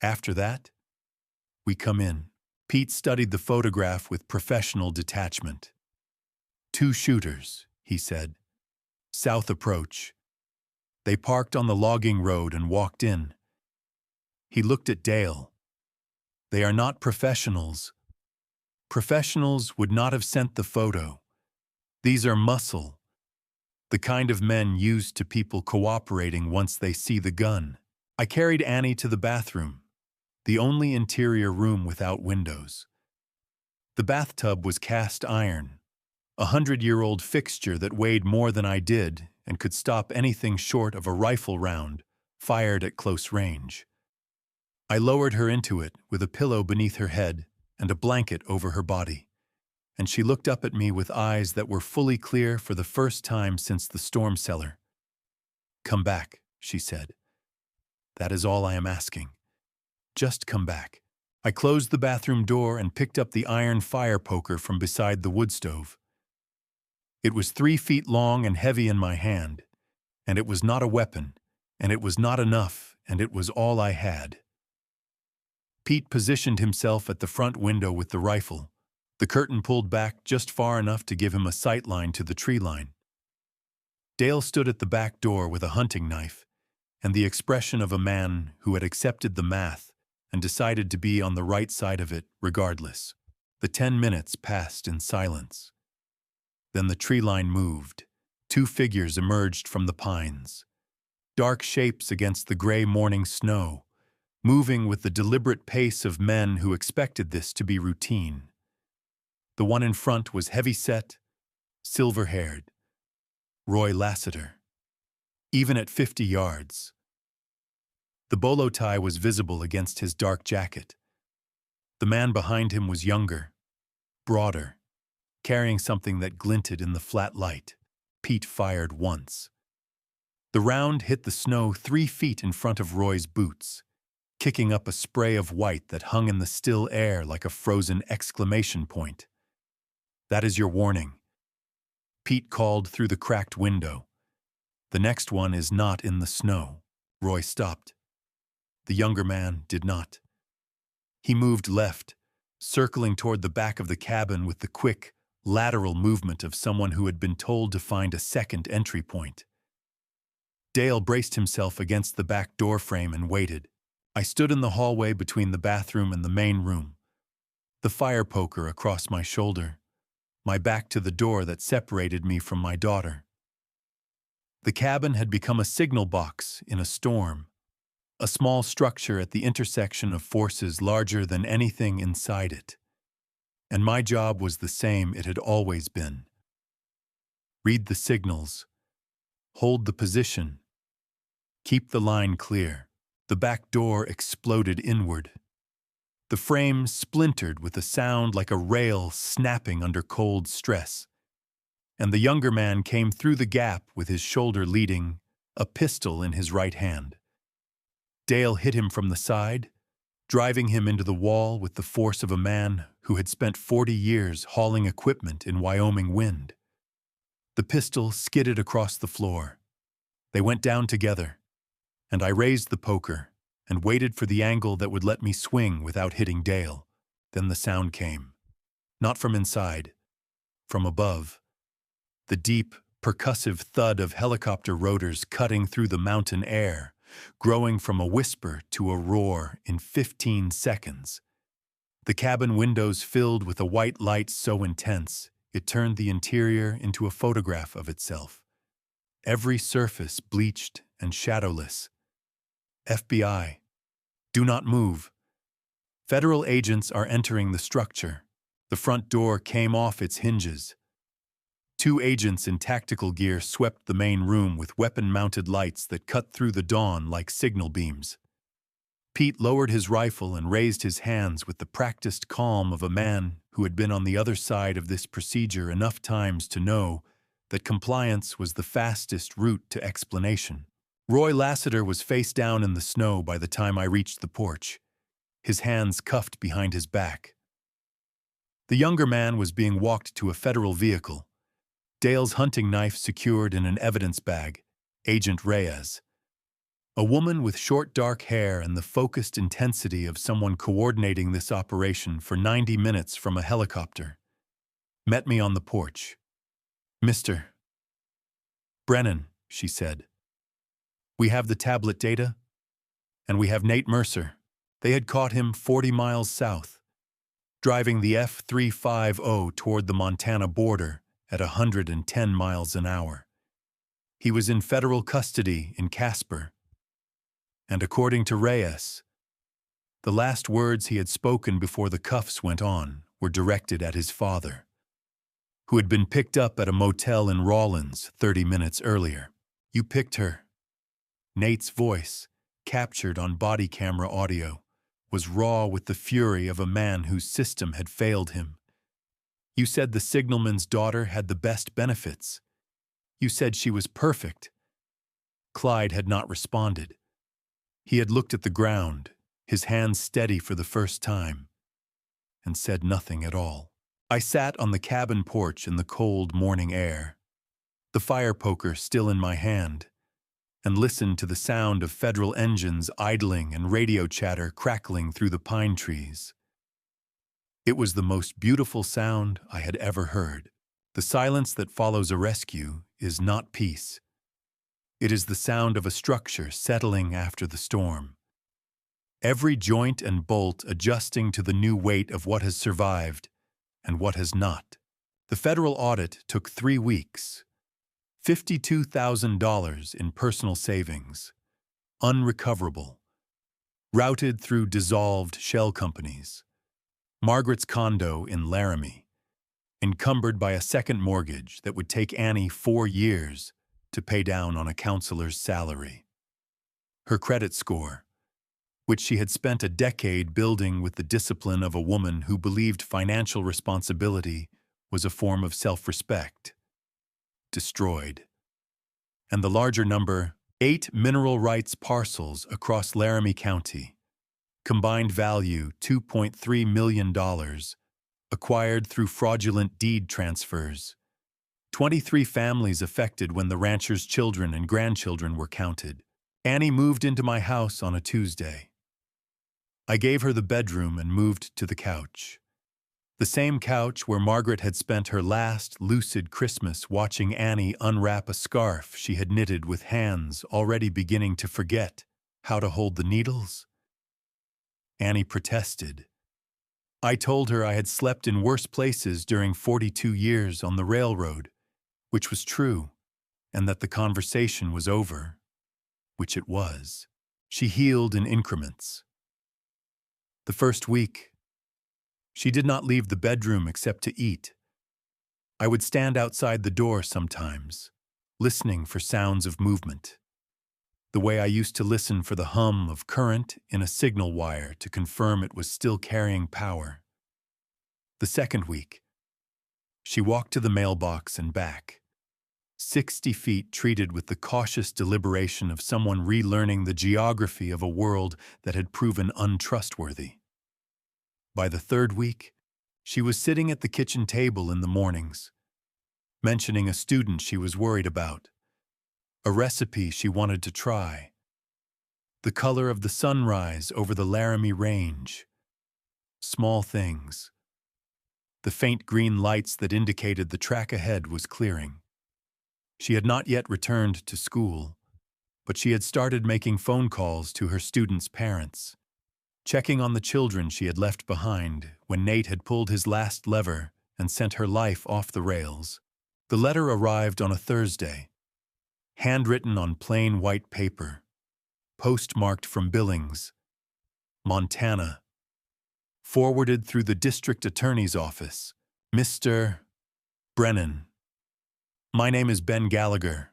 S1: After that, we come in. Pete studied the photograph with professional detachment. 2 shooters, he said. South approach. They parked on the logging road and walked in. He looked at Dale. They are not professionals. Professionals would not have sent the photo. These are muscle, the kind of men used to people cooperating once they see the gun. I carried Annie to the bathroom. the only interior room without windows. The bathtub was cast iron, a 100-year-old fixture that weighed more than I did and could stop anything short of a rifle round fired at close range. I lowered her into it with a pillow beneath her head and a blanket over her body, and she looked up at me with eyes that were fully clear for the first time since the storm cellar. "Come back," she said. "That is all I am asking. Just come back." I closed the bathroom door and picked up the iron fire poker from beside the wood stove. It was 3 feet long and heavy in my hand, and it was not a weapon, and it was not enough, and it was all I had. Pete positioned himself at the front window with the rifle, the curtain pulled back just far enough to give him a sight line to the tree line. Dale stood at the back door with a hunting knife, and the expression of a man who had accepted the math and decided to be on the right side of it regardless. The 10 minutes passed in silence. Then the tree line moved. 2 figures emerged from the pines, dark shapes against the gray morning snow, moving with the deliberate pace of men who expected this to be routine. The one in front was heavy-set, silver-haired, Roy Lassiter, even at 50 yards. The bolo tie was visible against his dark jacket. The man behind him was younger, broader, carrying something that glinted in the flat light. Pete fired once. The round hit the snow 3 feet in front of Roy's boots, kicking up a spray of white that hung in the still air like a frozen exclamation point. "That is your warning," Pete called through the cracked window. "The next one is not in the snow." Roy stopped. The younger man did not. He moved left, circling toward the back of the cabin with the quick, lateral movement of someone who had been told to find a second entry point. Dale braced himself against the back door frame and waited. I stood in the hallway between the bathroom and the main room, the fire poker across my shoulder, my back to the door that separated me from my daughter. The cabin had become a signal box in a storm, a small structure at the intersection of forces larger than anything inside it. And my job was the same it had always been. Read the signals. Hold the position. Keep the line clear. The back door exploded inward. The frame splintered with a sound like a rail snapping under cold stress. And the younger man came through the gap with his shoulder leading, a pistol in his right hand. Dale hit him from the side, driving him into the wall with the force of a man who had spent 40 years hauling equipment in Wyoming wind. The pistol skidded across the floor. They went down together, and I raised the poker and waited for the angle that would let me swing without hitting Dale. Then the sound came. Not from inside, from above. The deep, percussive thud of helicopter rotors cutting through the mountain air, growing from a whisper to a roar in 15 seconds. The cabin windows filled with a white light so intense, it turned the interior into a photograph of itself. Every surface bleached and shadowless. FBI. Do not move. Federal agents are entering the structure. The front door came off its hinges. 2 agents in tactical gear swept the main room with weapon-mounted lights that cut through the dawn like signal beams. Pete lowered his rifle and raised his hands with the practiced calm of a man who had been on the other side of this procedure enough times to know that compliance was the fastest route to explanation. Roy Lassiter was face down in the snow by the time I reached the porch, his hands cuffed behind his back. The younger man was being walked to a federal vehicle, Dale's hunting knife secured in an evidence bag, Agent Reyes. A woman with short dark hair and the focused intensity of someone coordinating this operation for 90 minutes from a helicopter met me on the porch. "Mr. Brennan," she said. "We have the tablet data, and we have Nate Mercer." They had caught him 40 miles south, driving the F-350 toward the Montana border at 110 miles an hour. He was in federal custody in Casper, and according to Reyes, The last words he had spoken before the cuffs went on were directed at his father, who had been picked up at a motel in Rawlins 30 minutes earlier. "You picked her." Nate's voice, captured on body camera audio, was raw with the fury of a man whose system had failed him. "You said the signalman's daughter had the best benefits. You said she was perfect." Clyde had not responded. He had looked at the ground, his hands steady for the first time, and said nothing at all. I sat on the cabin porch in the cold morning air, the fire poker still in my hand, and listened to the sound of federal engines idling and radio chatter crackling through the pine trees. It was the most beautiful sound I had ever heard. The silence that follows a rescue is not peace. It is the sound of a structure settling after the storm. Every joint and bolt adjusting to the new weight of what has survived and what has not. The federal audit took 3 weeks. $52,000 in personal savings, unrecoverable, routed through dissolved shell companies. Margaret's condo in Laramie, encumbered by a second mortgage that would take Annie 4 years to pay down on a counselor's salary. Her credit score, which she had spent a decade building with the discipline of a woman who believed financial responsibility was a form of self-respect, destroyed. And the larger number, 8 mineral rights parcels across Laramie County, combined value $2.3 million, acquired through fraudulent deed transfers. 23 families affected when the rancher's children and grandchildren were counted. Annie moved into my house on a Tuesday. I gave her the bedroom and moved to the couch. The same couch where Margaret had spent her last lucid Christmas watching Annie unwrap a scarf she had knitted with hands already beginning to forget how to hold the needles. Annie protested. I told her I had slept in worse places during 42 years on the railroad, which was true, and that the conversation was over, which it was. She healed in increments. The first week, she did not leave the bedroom except to eat. I would stand outside the door sometimes, listening for sounds of movement, the way I used to listen for the hum of current in a signal wire to confirm it was still carrying power. The second week, she walked to the mailbox and back, 60 feet treated with the cautious deliberation of someone relearning the geography of a world that had proven untrustworthy. By the third week, she was sitting at the kitchen table in the mornings, mentioning a student she was worried about, a recipe she wanted to try, the color of the sunrise over the Laramie Range, small things, the faint green lights that indicated the track ahead was clearing. She had not yet returned to school, but she had started making phone calls to her students' parents, checking on the children she had left behind when Nate had pulled his last lever and sent her life off the rails. The letter arrived on a Thursday, handwritten on plain white paper, postmarked from Billings, Montana, forwarded through the district attorney's office. Mr. Brennan. My name is Ben Gallagher.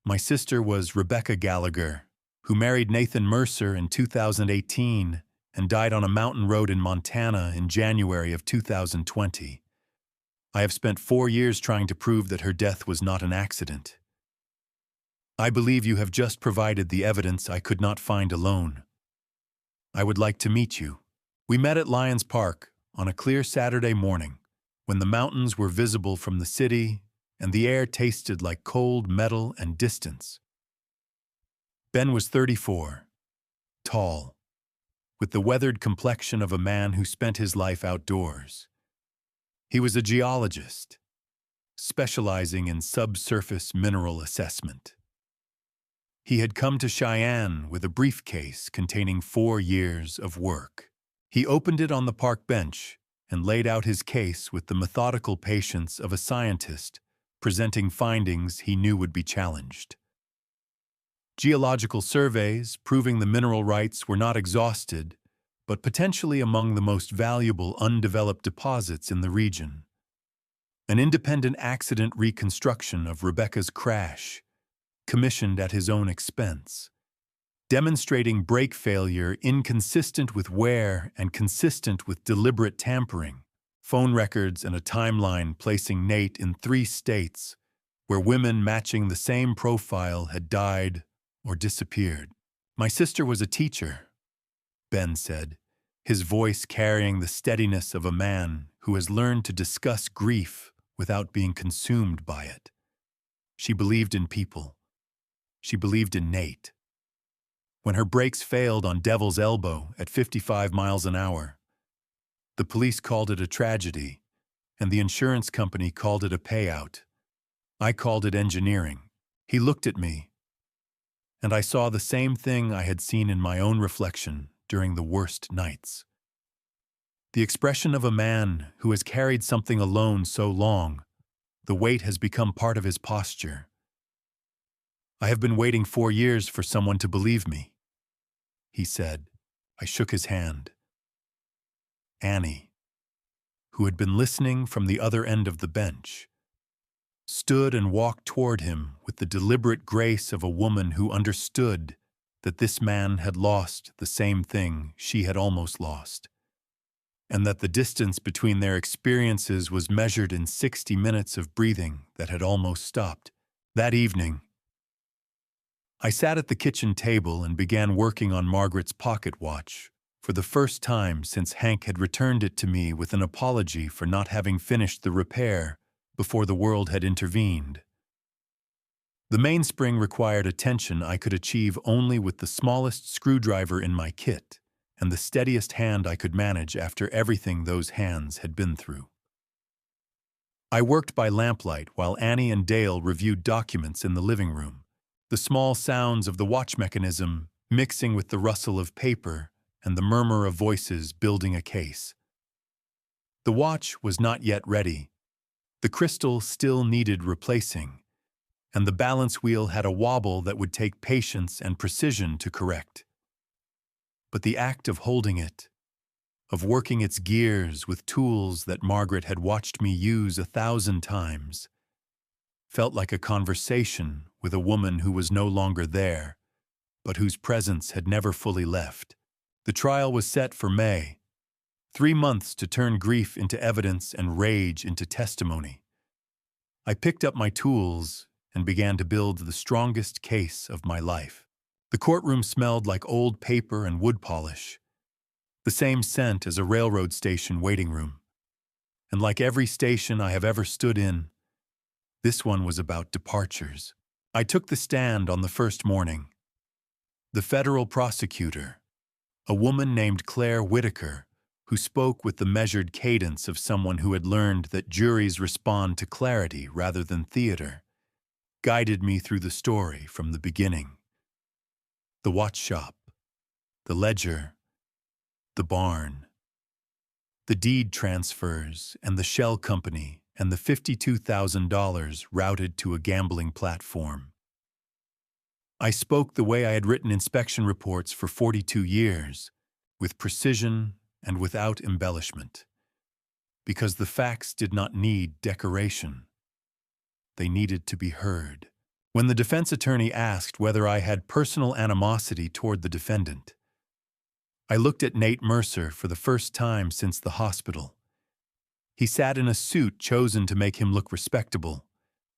S1: My sister was Rebecca Gallagher, who married Nathan Mercer in 2018 and died on a mountain road in Montana in January of 2020. I have spent 4 years trying to prove that her death was not an accident. I believe you have just provided the evidence I could not find alone. I would like to meet you. We met at Lyons Park on a clear Saturday morning, when the mountains were visible from the city and the air tasted like cold metal and distance. Ben was 34, tall, with the weathered complexion of a man who spent his life outdoors. He was a geologist, specializing in subsurface mineral assessment. He had come to Cheyenne with a briefcase containing 4 years of work. He opened it on the park bench and laid out his case with the methodical patience of a scientist presenting findings he knew would be challenged. Geological surveys proving the mineral rights were not exhausted but potentially among the most valuable undeveloped deposits in the region. An independent accident reconstruction of Rebecca's crash, commissioned at his own expense, demonstrating brake failure inconsistent with wear and consistent with deliberate tampering, phone records and a timeline placing Nate in 3 states where women matching the same profile had died or disappeared. "My sister was a teacher," Ben said, his voice carrying the steadiness of a man who has learned to discuss grief without being consumed by it. She believed in people. She believed in Nate. When her brakes failed on Devil's Elbow at 55 miles an hour, the police called it a tragedy, and the insurance company called it a payout. I called it engineering. He looked at me, and I saw the same thing I had seen in my own reflection during the worst nights. The expression of a man who has carried something alone so long, the weight has become part of his posture. "I have been waiting 4 years for someone to believe me," he said. I shook his hand. Annie, who had been listening from the other end of the bench, stood and walked toward him with the deliberate grace of a woman who understood that this man had lost the same thing she had almost lost, and that the distance between their experiences was measured in 60 minutes of breathing that had almost stopped. That evening, I sat at the kitchen table and began working on Margaret's pocket watch, for the first time since Hank had returned it to me with an apology for not having finished the repair before the world had intervened. The mainspring required attention I could achieve only with the smallest screwdriver in my kit and the steadiest hand I could manage after everything those hands had been through. I worked by lamplight while Annie and Dale reviewed documents in the living room, the small sounds of the watch mechanism mixing with the rustle of paper and the murmur of voices building a case. The watch was not yet ready. The crystal still needed replacing, and the balance wheel had a wobble that would take patience and precision to correct. But the act of holding it, of working its gears with tools that Margaret had watched me use 1,000 times, felt like a conversation with a woman who was no longer there, but whose presence had never fully left. The trial was set for May, 3 months to turn grief into evidence and rage into testimony. I picked up my tools and began to build the strongest case of my life. The courtroom smelled like old paper and wood polish, the same scent as a railroad station waiting room. And like every station I have ever stood in, this one was about departures. I took the stand on the first morning. The federal prosecutor, a woman named Claire Whitaker, who spoke with the measured cadence of someone who had learned that juries respond to clarity rather than theater, guided me through the story from the beginning. The watch shop, the ledger, the barn, the deed transfers, and the shell company, and the $52,000 routed to a gambling platform. I spoke the way I had written inspection reports for 42 years, with precision and without embellishment, because the facts did not need decoration. They needed to be heard. When the defense attorney asked whether I had personal animosity toward the defendant, I looked at Nate Mercer for the first time since the hospital. He sat in a suit chosen to make him look respectable,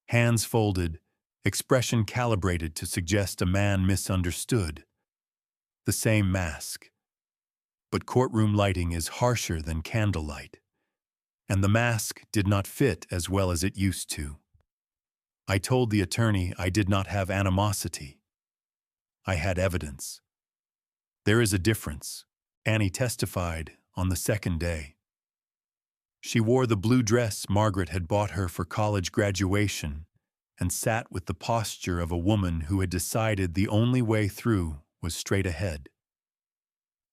S1: hands folded, expression calibrated to suggest a man misunderstood. The same mask. But courtroom lighting is harsher than candlelight, and the mask did not fit as well as it used to. I told the attorney I did not have animosity. I had evidence. There is a difference, Annie testified on the second day. She wore the blue dress Margaret had bought her for college graduation and sat with the posture of a woman who had decided the only way through was straight ahead.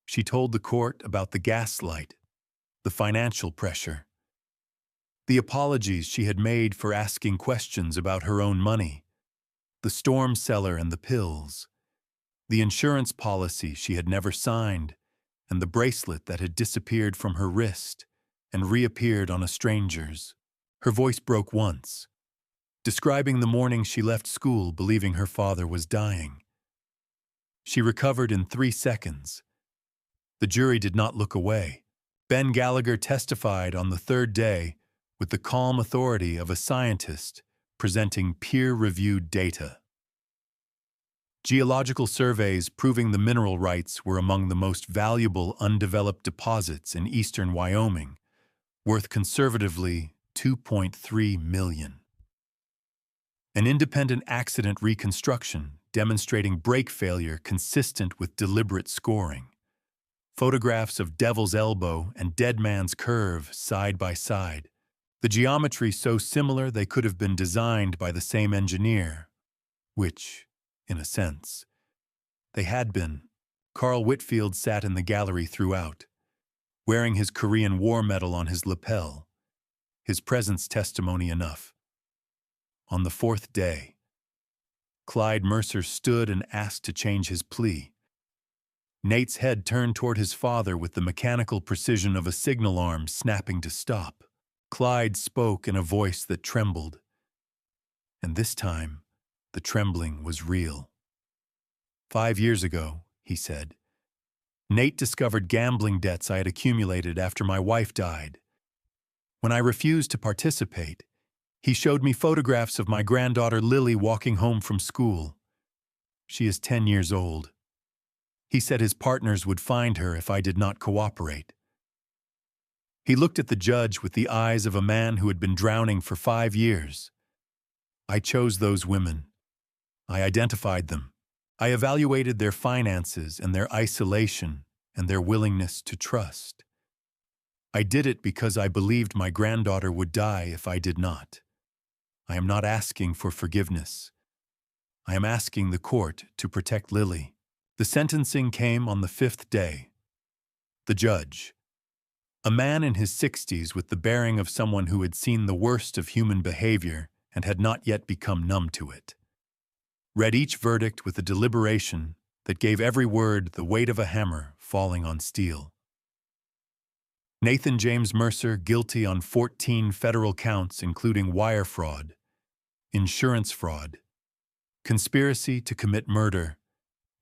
S1: She told the court about the gaslight, the financial pressure, the apologies she had made for asking questions about her own money, the storm cellar and the pills, the insurance policy she had never signed, and the bracelet that had disappeared from her wrist and reappeared on a stranger's. Her voice broke once, describing the morning she left school believing her father was dying. She recovered in 3 seconds. The jury did not look away. Ben Gallagher testified on the third day with the calm authority of a scientist presenting peer-reviewed data. Geological surveys proving the mineral rights were among the most valuable undeveloped deposits in eastern Wyoming, worth conservatively $2.3 million. An independent accident reconstruction demonstrating brake failure consistent with deliberate scoring. Photographs of Devil's Elbow and Dead Man's Curve side by side. The geometry so similar they could have been designed by the same engineer, which, in a sense, they had been. Carl Whitfield sat in the gallery throughout, wearing his Korean War medal on his lapel, his presence testimony enough. On the 4th day, Clyde Mercer stood and asked to change his plea. Nate's head turned toward his father with the mechanical precision of a signal arm snapping to stop. Clyde spoke in a voice that trembled, and this time, the trembling was real. 5 years ago, he said, Nate discovered gambling debts I had accumulated after my wife died. When I refused to participate, he showed me photographs of my granddaughter Lily walking home from school. She is 10 years old. He said his partners would find her if I did not cooperate. He looked at the judge with the eyes of a man who had been drowning for 5 years. I chose those women. I identified them. I evaluated their finances and their isolation and their willingness to trust. I did it because I believed my granddaughter would die if I did not. I am not asking for forgiveness. I am asking the court to protect Lily. The sentencing came on the 5th day. The judge, a man in his 60s with the bearing of someone who had seen the worst of human behavior and had not yet become numb to it, read each verdict with a deliberation that gave every word the weight of a hammer falling on steel. Nathan James Mercer guilty on 14 federal counts including wire fraud, insurance fraud, conspiracy to commit murder,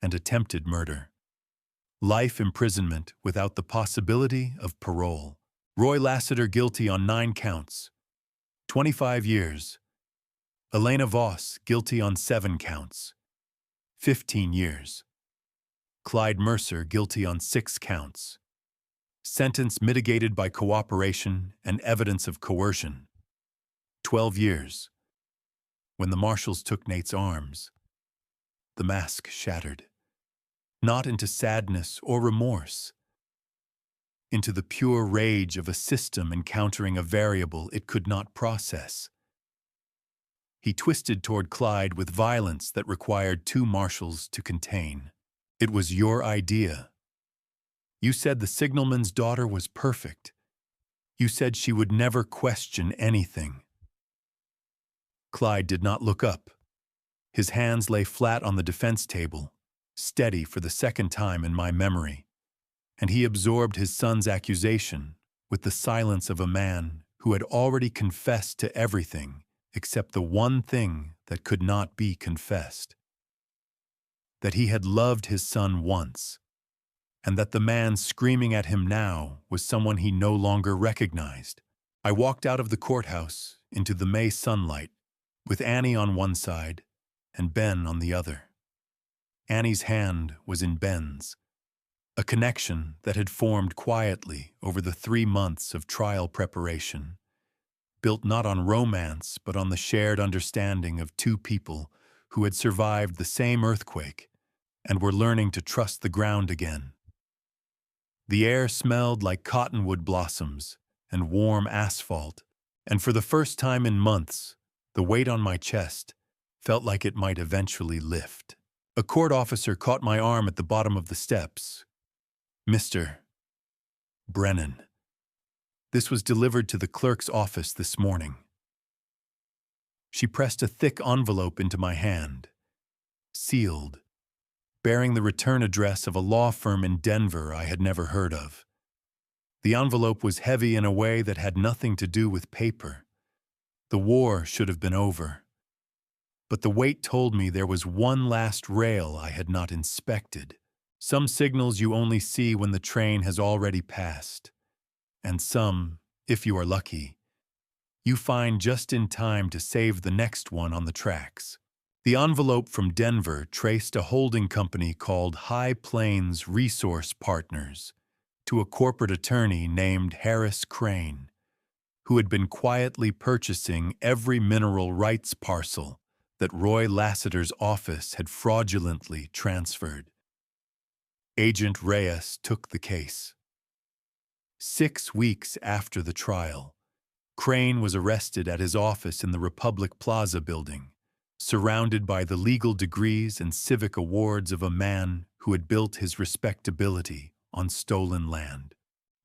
S1: and attempted murder. Life imprisonment without the possibility of parole. Roy Lassiter guilty on 9 counts, 25 years. Elena Voss guilty on 7 counts, 15 years. Clyde Mercer guilty on 6 counts. Sentence mitigated by cooperation and evidence of coercion, 12 years. When the marshals took Nate's arms, the mask shattered, not into sadness or remorse, into the pure rage of a system encountering a variable it could not process. He twisted toward Clyde with violence that required 2 marshals to contain. It was your idea. You said the signalman's daughter was perfect. You said she would never question anything. Clyde did not look up. His hands lay flat on the defense table, steady for the 2nd time in my memory, and he absorbed his son's accusation with the silence of a man who had already confessed to everything except the one thing that could not be confessed. That he had loved his son once, and that the man screaming at him now was someone he no longer recognized. I walked out of the courthouse into the May sunlight, with Annie on one side and Ben on the other. Annie's hand was in Ben's, a connection that had formed quietly over the 3 months of trial preparation, built not on romance but on the shared understanding of 2 people who had survived the same earthquake and were learning to trust the ground again. The air smelled like cottonwood blossoms and warm asphalt, and for the first time in months, the weight on my chest felt like it might eventually lift. A court officer caught my arm at the bottom of the steps. Mr. Brennan. This was delivered to the clerk's office this morning. She pressed a thick envelope into my hand, sealed, bearing the return address of a law firm in Denver I had never heard of. The envelope was heavy in a way that had nothing to do with paper. The war should have been over. But the weight told me there was one last rail I had not inspected. Some signals you only see when the train has already passed. And some, if you are lucky, you find just in time to save the next one on the tracks. The envelope from Denver traced a holding company called High Plains Resource Partners to a corporate attorney named Harris Crane, who had been quietly purchasing every mineral rights parcel that Roy Lassiter's office had fraudulently transferred. Agent Reyes took the case. 6 weeks after the trial, Crane was arrested at his office in the Republic Plaza building, surrounded by the legal degrees and civic awards of a man who had built his respectability on stolen land.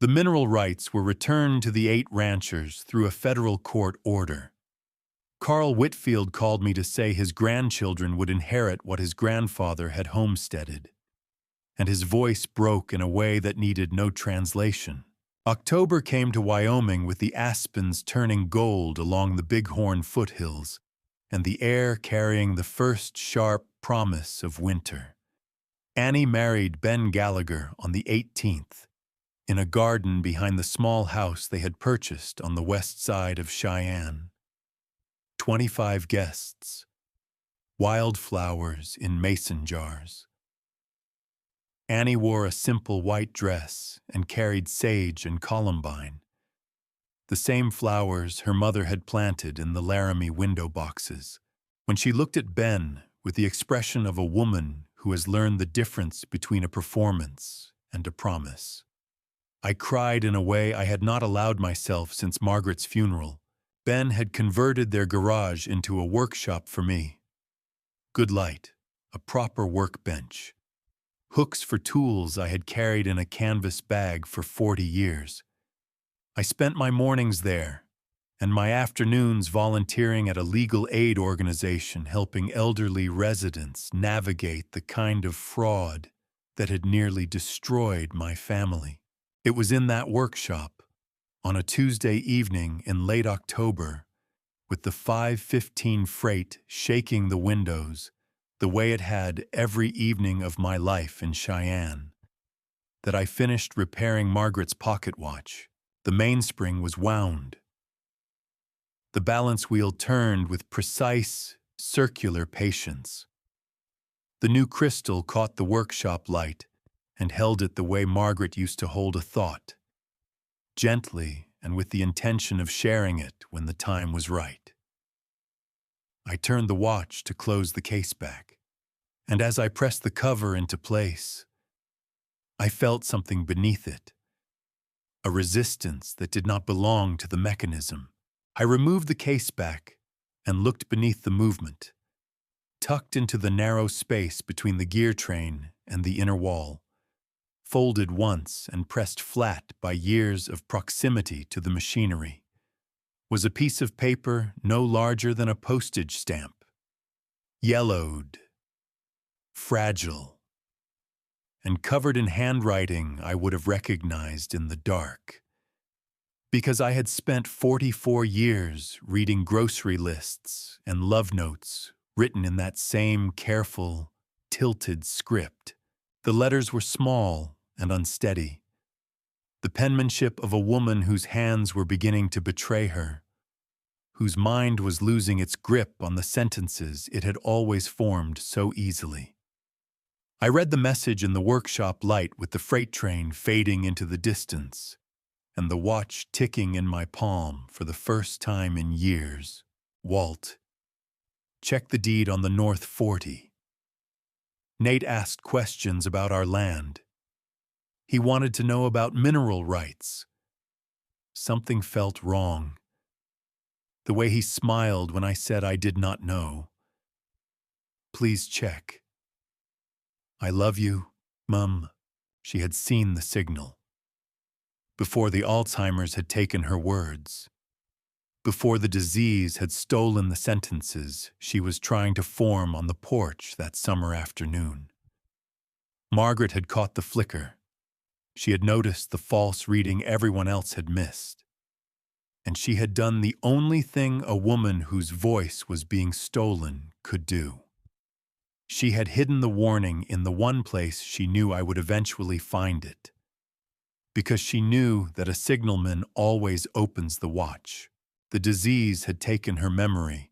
S1: The mineral rights were returned to the 8 ranchers through a federal court order. Carl Whitfield called me to say his grandchildren would inherit what his grandfather had homesteaded, and his voice broke in a way that needed no translation. October came to Wyoming with the aspens turning gold along the Bighorn foothills, and the air carrying the first sharp promise of winter. Annie married Ben Gallagher on the 18th, in a garden behind the small house they had purchased on the west side of Cheyenne. 25 guests, wildflowers in mason jars. Annie wore a simple white dress and carried sage and columbine, the same flowers her mother had planted in the Laramie window boxes. When she looked at Ben with the expression of a woman who has learned the difference between a performance and a promise, I cried in a way I had not allowed myself since Margaret's funeral. Ben had converted their garage into a workshop for me. Good light, a proper workbench, hooks for tools I had carried in a canvas bag for 40 years. I spent my mornings there, and my afternoons volunteering at a legal aid organization helping elderly residents navigate the kind of fraud that had nearly destroyed my family. It was in that workshop, on a Tuesday evening in late October, with the 5:15 freight shaking the windows the way it had every evening of my life in Cheyenne, that I finished repairing Margaret's pocket watch. The mainspring was wound. The balance wheel turned with precise, circular patience. The new crystal caught the workshop light and held it the way Margaret used to hold a thought, gently and with the intention of sharing it when the time was right. I turned the watch to close the case back, and as I pressed the cover into place, I felt something beneath it, a resistance that did not belong to the mechanism. I removed the case back and looked beneath the movement, tucked into the narrow space between the gear train and the inner wall, folded once and pressed flat by years of proximity to the machinery, was a piece of paper no larger than a postage stamp, yellowed, fragile, and covered in handwriting I would have recognized in the dark, because I had spent 44 years reading grocery lists and love notes written in that same careful, tilted script. The letters were small and unsteady, the penmanship of a woman whose hands were beginning to betray her, whose mind was losing its grip on the sentences it had always formed so easily. I read the message in the workshop light with the freight train fading into the distance and the watch ticking in my palm for the first time in years. Walt, check the deed on the North 40. Nate asked questions about our land. He wanted to know about mineral rights. Something felt wrong. The way he smiled when I said I did not know. Please check. I love you, Mum. She had seen the signal. Before the Alzheimer's had taken her words. Before the disease had stolen the sentences she was trying to form on the porch that summer afternoon. Margaret had caught the flicker. She had noticed the false reading everyone else had missed. And she had done the only thing a woman whose voice was being stolen could do. She had hidden the warning in the one place she knew I would eventually find it. Because she knew that a signalman always opens the watch. The disease had taken her memory.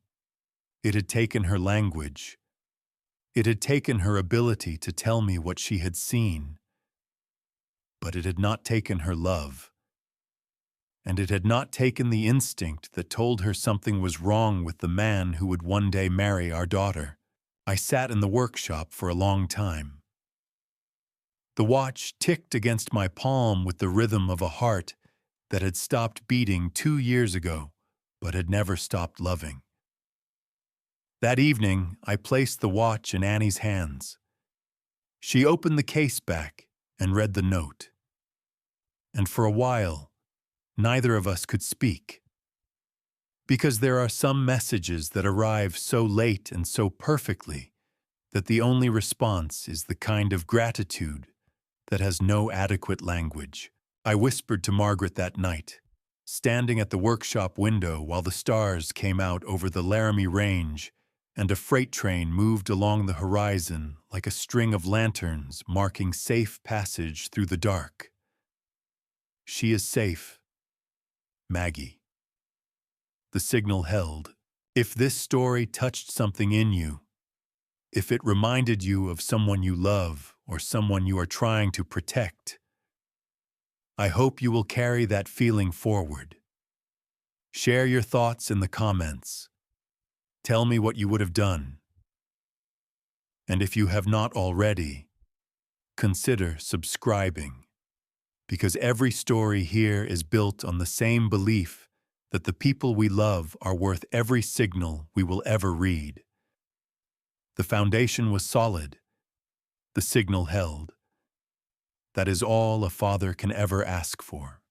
S1: It had taken her language. It had taken her ability to tell me what she had seen. But it had not taken her love. And it had not taken the instinct that told her something was wrong with the man who would one day marry our daughter. I sat in the workshop for a long time. The watch ticked against my palm with the rhythm of a heart that had stopped beating 2 years ago, but had never stopped loving. That evening, I placed the watch in Annie's hands. She opened the case back and read the note. And for a while, neither of us could speak. Because there are some messages that arrive so late and so perfectly that the only response is the kind of gratitude that has no adequate language. I whispered to Margaret that night, standing at the workshop window while the stars came out over the Laramie Range and a freight train moved along the horizon like a string of lanterns marking safe passage through the dark. She is safe, Maggie. The signal held. If this story touched something in you, if it reminded you of someone you love or someone you are trying to protect, I hope you will carry that feeling forward. Share your thoughts in the comments. Tell me what you would have done. And if you have not already, consider subscribing, because every story here is built on the same belief that the people we love are worth every signal we will ever read. The foundation was solid. The signal held. That is all a father can ever ask for.